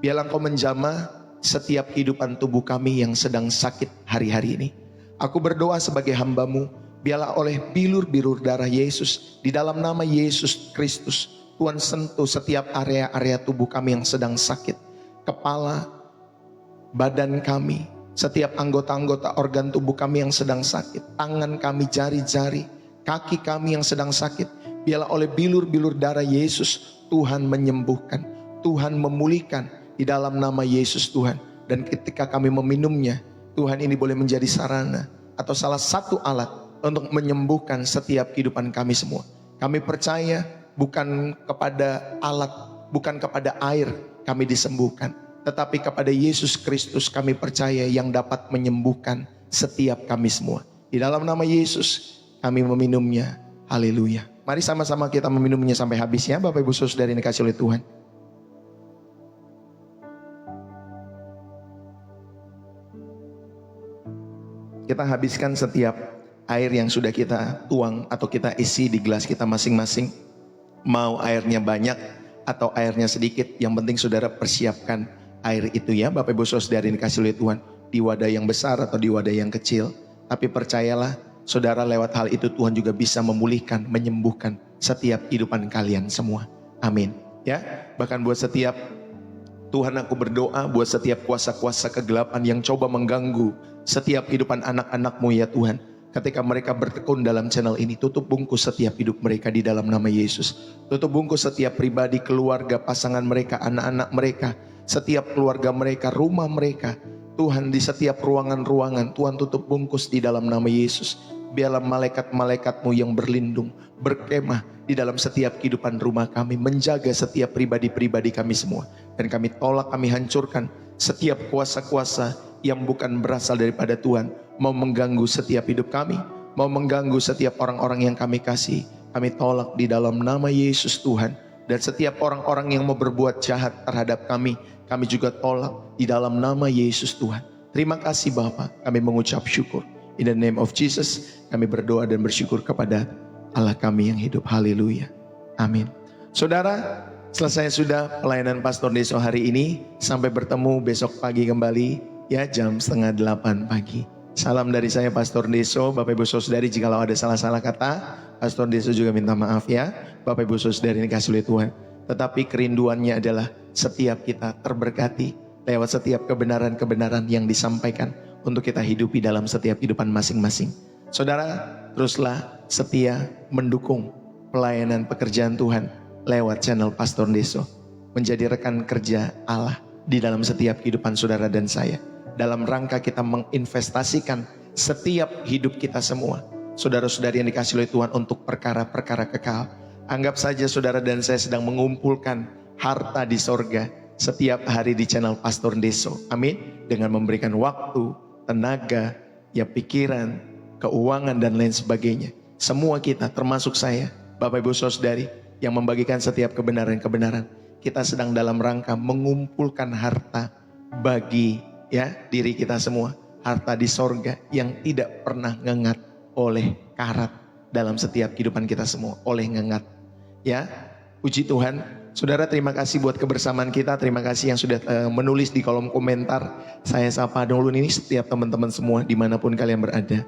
biarlah Engkau menjamah setiap kehidupan tubuh kami yang sedang sakit hari-hari ini. Aku berdoa sebagai hamba-Mu, biarlah oleh bilur-bilur darah Yesus, di dalam nama Yesus Kristus, Tuhan sentuh setiap area-area tubuh kami yang sedang sakit. Kepala, badan kami, setiap anggota-anggota organ tubuh kami yang sedang sakit. Tangan kami, jari-jari, kaki kami yang sedang sakit. Biarlah oleh bilur-bilur darah Yesus, Tuhan menyembuhkan, Tuhan memulihkan di dalam nama Yesus Tuhan. Dan ketika kami meminumnya, Tuhan ini boleh menjadi sarana atau salah satu alat untuk menyembuhkan setiap kehidupan kami semua. Kami percaya bukan kepada alat, bukan kepada air kami disembuhkan, tetapi kepada Yesus Kristus kami percaya yang dapat menyembuhkan setiap kami semua. Di dalam nama Yesus kami meminumnya. Haleluya. Mari sama-sama kita meminumnya sampai habis ya Bapak Ibu Saudara yang dikasih oleh Tuhan. Kita habiskan setiap air yang sudah kita tuang atau kita isi di gelas kita masing-masing. Mau airnya banyak atau airnya sedikit, yang penting saudara persiapkan air itu ya Bapak Ibu Saudara yang dikasih oleh Tuhan. Di wadah yang besar atau di wadah yang kecil. Tapi percayalah saudara, lewat hal itu Tuhan juga bisa memulihkan, menyembuhkan setiap kehidupan kalian semua. Amin. Ya, bahkan buat setiap, Tuhan aku berdoa buat setiap kuasa-kuasa kegelapan yang coba mengganggu setiap kehidupan anak-anak-Mu ya Tuhan. Ketika mereka bertekun dalam channel ini, tutup bungkus setiap hidup mereka di dalam nama Yesus. Tutup bungkus setiap pribadi, keluarga, pasangan mereka, anak-anak mereka, setiap keluarga mereka, rumah mereka. Tuhan, di setiap ruangan-ruangan, Tuhan tutup bungkus di dalam nama Yesus. Biarlah malaikat-malaikat-Mu yang berlindung, berkemah di dalam setiap kehidupan rumah kami, menjaga setiap pribadi-pribadi kami semua. Dan kami tolak, kami hancurkan setiap kuasa-kuasa yang bukan berasal daripada Tuhan, mau mengganggu setiap hidup kami, mau mengganggu setiap orang-orang yang kami kasih. Kami tolak di dalam nama Yesus Tuhan. Dan setiap orang-orang yang mau berbuat jahat terhadap kami juga tolak di dalam nama Yesus Tuhan. Terima kasih Bapa, kami mengucap syukur. In the name of Jesus, kami berdoa dan bersyukur kepada Allah kami yang hidup. Haleluya. Amin. Saudara, selesai sudah pelayanan Pastor Deso hari ini. Sampai bertemu besok pagi kembali ya jam 7:30 pagi. Salam dari saya Pastor Deso. Bapak Ibu Saudari, jikalau ada salah-salah kata, Pastor Deso juga minta maaf ya. Bapak Ibu Saudari ini kasih oleh Tuhan. Tetapi kerinduannya adalah setiap kita terberkati lewat setiap kebenaran-kebenaran yang disampaikan untuk kita hidupi dalam setiap kehidupan masing-masing. Saudara, teruslah setia mendukung pelayanan pekerjaan Tuhan lewat channel Pastor Deso. Menjadi rekan kerja Allah di dalam setiap kehidupan saudara dan saya. Dalam rangka kita menginvestasikan setiap hidup kita semua. Saudara-saudari yang dikasih oleh Tuhan untuk perkara-perkara kekal. Anggap saja saudara dan saya sedang mengumpulkan harta di sorga setiap hari di channel Pastor Deso. Amin. Dengan memberikan waktu, tenaga, ya pikiran, keuangan dan lain sebagainya. Semua kita termasuk saya, Bapak Ibu Saudari yang membagikan setiap kebenaran-kebenaran. Kita sedang dalam rangka mengumpulkan harta bagi ya diri kita semua. Harta di sorga yang tidak pernah ngengat oleh karat dalam setiap kehidupan kita semua. Oleh ngengat. Ya, puji Tuhan. Saudara, terima kasih buat kebersamaan kita. Terima kasih yang sudah menulis di kolom komentar. Saya sapa dulu ini setiap teman-teman semua dimanapun kalian berada.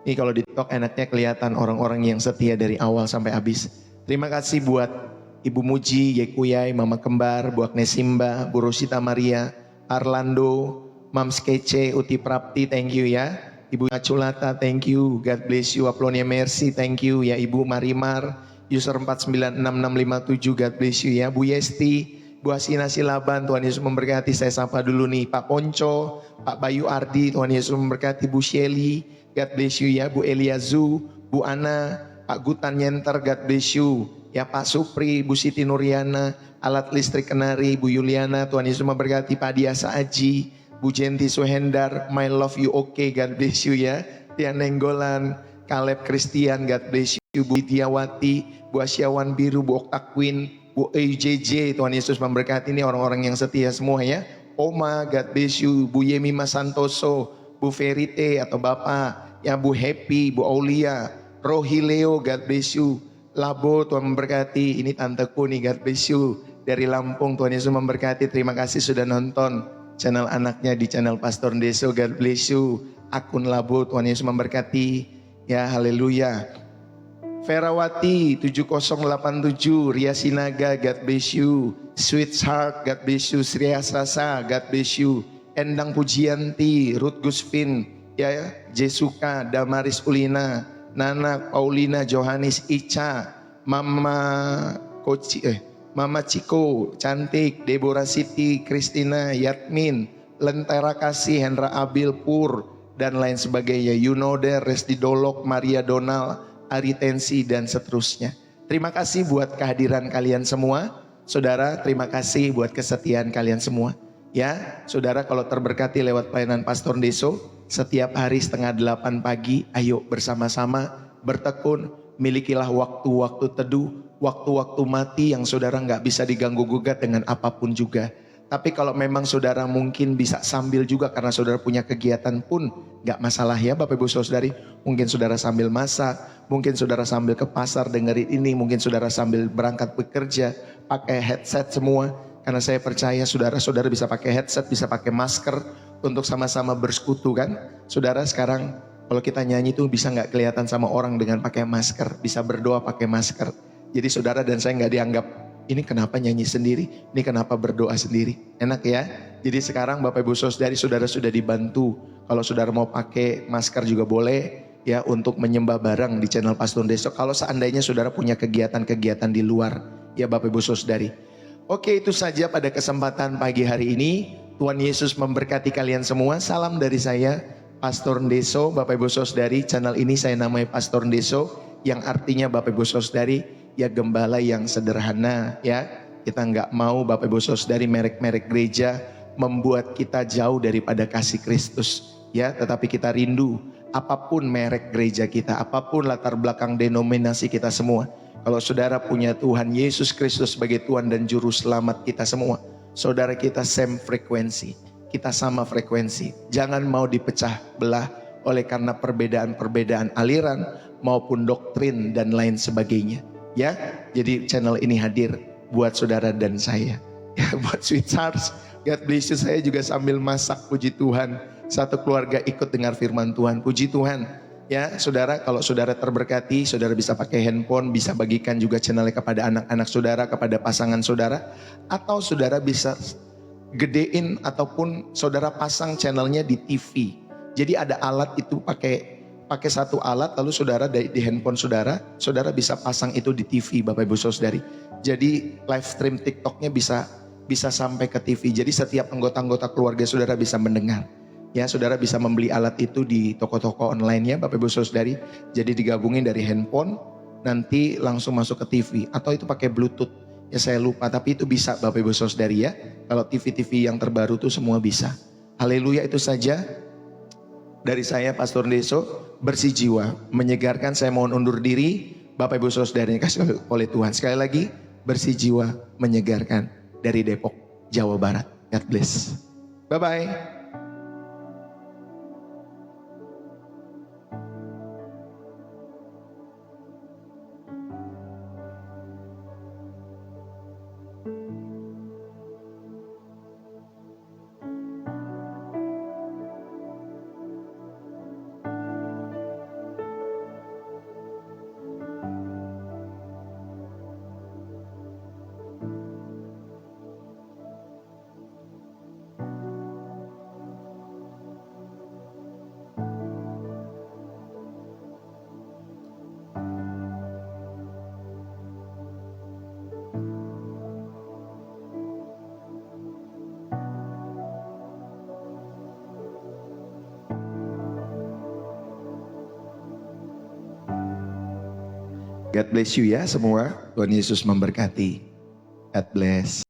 Ini kalau di TikTok enaknya kelihatan orang-orang yang setia dari awal sampai habis. Terima kasih buat Ibu Muji, Yekuyai, Mama Kembar, Bu Agnes Simba, Bu Rosita Maria, Arlando, Mams Kece, Uti Prapti, thank you ya. Ibu Aculata, thank you. God bless you. Aplonia Mercy, thank you. Ya Ibu Marimar, user 496657, God bless you ya. Bu Yesti, Bu Asina Silaban, Tuhan Yesus memberkati. Saya sapa dulu nih Pak Ponco, Pak Bayu Ardi, Tuhan Yesus memberkati. Bu Shelly, God bless you ya. Bu Eliazu, Bu Ana, Pak Gutan Nyenter, God bless you. Ya Pak Supri, Bu Siti Nuriana, Alat Listrik Kenari, Bu Yuliana, Tuhan Yesus memberkati. Pak Diasa Aji, Bu Jenti Suhendar, My Love You Okay, God bless you ya. Tian Nenggolan, Kaleb Christian, God bless you. Bu Tiawati, Bu Asyawan Biru, Bu Oktakwin, Bu EJJ, Tuhan Yesus memberkati. Ini orang-orang yang setia semua ya. Oma, God bless you. Bu Yemima Santoso, Bu Verite atau Bapak, ya Bu Happy, Bu Aulia, Rohileo, God bless you. Labo, Tuhan memberkati. Ini tanteku nih, God bless you. Dari Lampung, Tuhan Yesus memberkati. Terima kasih sudah nonton channel anaknya di channel Pastor Deso, God bless you. Akun Labo, Tuhan Yesus memberkati. Ya, haleluya. Ferawati 7087, Ria Sinaga, God bless you. Sweet Heart, God bless you. Sria Sasa, God bless you. Endang Pujianti, Ruth Gusvin, ya, Jesuka, Damaris Ulina, Nana Paulina, Johannes Ica, Mama Ciko, Cantik, Deborah Siti, Christina, Yatmin, Lentera Kasih, Hendra Abil, Pur, dan lain sebagainya. Yunode, Resti Dolok, Maria Donal, Aritensi, dan seterusnya. Terima kasih buat kehadiran kalian semua. Saudara, terima kasih buat kesetiaan kalian semua. Ya, saudara, kalau terberkati lewat pelayanan Pastor Deso, setiap hari setengah 8 pagi, ayo bersama-sama bertekun, milikilah waktu-waktu teduh, waktu-waktu mati yang saudara nggak bisa diganggu gugat dengan apapun juga. Tapi kalau memang saudara mungkin bisa sambil juga karena saudara punya kegiatan pun nggak masalah ya Bapak Ibu Saudari. Mungkin saudara sambil masak, mungkin saudara sambil ke pasar dengerin ini, mungkin saudara sambil berangkat bekerja, pakai headset semua. Karena saya percaya saudara-saudara bisa pakai headset, bisa pakai masker untuk sama-sama bersekutu kan. Saudara sekarang kalau kita nyanyi tuh bisa nggak kelihatan sama orang dengan pakai masker, bisa berdoa pakai masker. Jadi saudara dan saya nggak dianggap ini kenapa nyanyi sendiri, ini kenapa berdoa sendiri. Enak ya. Jadi sekarang Bapak Ibu Saudari, saudara sudah dibantu. Kalau saudara mau pakai masker juga boleh ya untuk menyembah bareng di channel Pastor Deso. Kalau seandainya saudara punya kegiatan-kegiatan di luar ya Bapak Ibu Saudari. Oke, itu saja pada kesempatan pagi hari ini. Tuhan Yesus memberkati kalian semua. Salam dari saya Pastor Deso, Bapak Ibu Saudari. Channel ini saya namai Pastor Deso, yang artinya Bapak Ibu Saudari ya gembala yang sederhana ya. Kita nggak mau Bapak Ibu Saudari merek-merek gereja membuat kita jauh daripada kasih Kristus ya, tetapi kita rindu apapun merek gereja kita, apapun latar belakang denominasi kita semua. Kalau saudara punya Tuhan Yesus Kristus sebagai Tuhan dan Juru Selamat kita semua, saudara kita same frekuensi, kita sama frekuensi. Jangan mau dipecah belah oleh karena perbedaan-perbedaan aliran maupun doktrin dan lain sebagainya. Ya, jadi channel ini hadir buat saudara dan saya. Ya, buat sweethearts, God bless you. Saya juga sambil masak, puji Tuhan. Satu keluarga ikut dengar firman Tuhan, puji Tuhan. Ya, saudara, kalau saudara terberkati, saudara bisa pakai handphone, bisa bagikan juga channelnya kepada anak-anak saudara, kepada pasangan saudara, atau saudara bisa gedein ataupun saudara pasang channelnya di TV. Jadi ada alat itu pakai satu alat, lalu saudara di handphone saudara bisa pasang itu di TV Bapak Ibu Saudari. Jadi live stream TikToknya bisa sampai ke TV. Jadi setiap anggota-anggota keluarga saudara bisa mendengar. Ya, saudara bisa membeli alat itu di toko-toko online ya Bapak Ibu Saudari. Jadi digabungin dari handphone, nanti langsung masuk ke TV. Atau itu pakai Bluetooth. Ya saya lupa, tapi itu bisa Bapak Ibu Saudari ya. Kalau TV-TV yang terbaru tuh semua bisa. Haleluya, itu saja dari saya Pastor Deso. Bersih jiwa, menyegarkan. Saya mohon undur diri. Bapak Ibu Saudari yang kasih oleh Tuhan. Sekali lagi, bersih jiwa, menyegarkan. Dari Depok, Jawa Barat. God bless. Bye-bye. God bless you ya semua. Tuhan Yesus memberkati. God bless.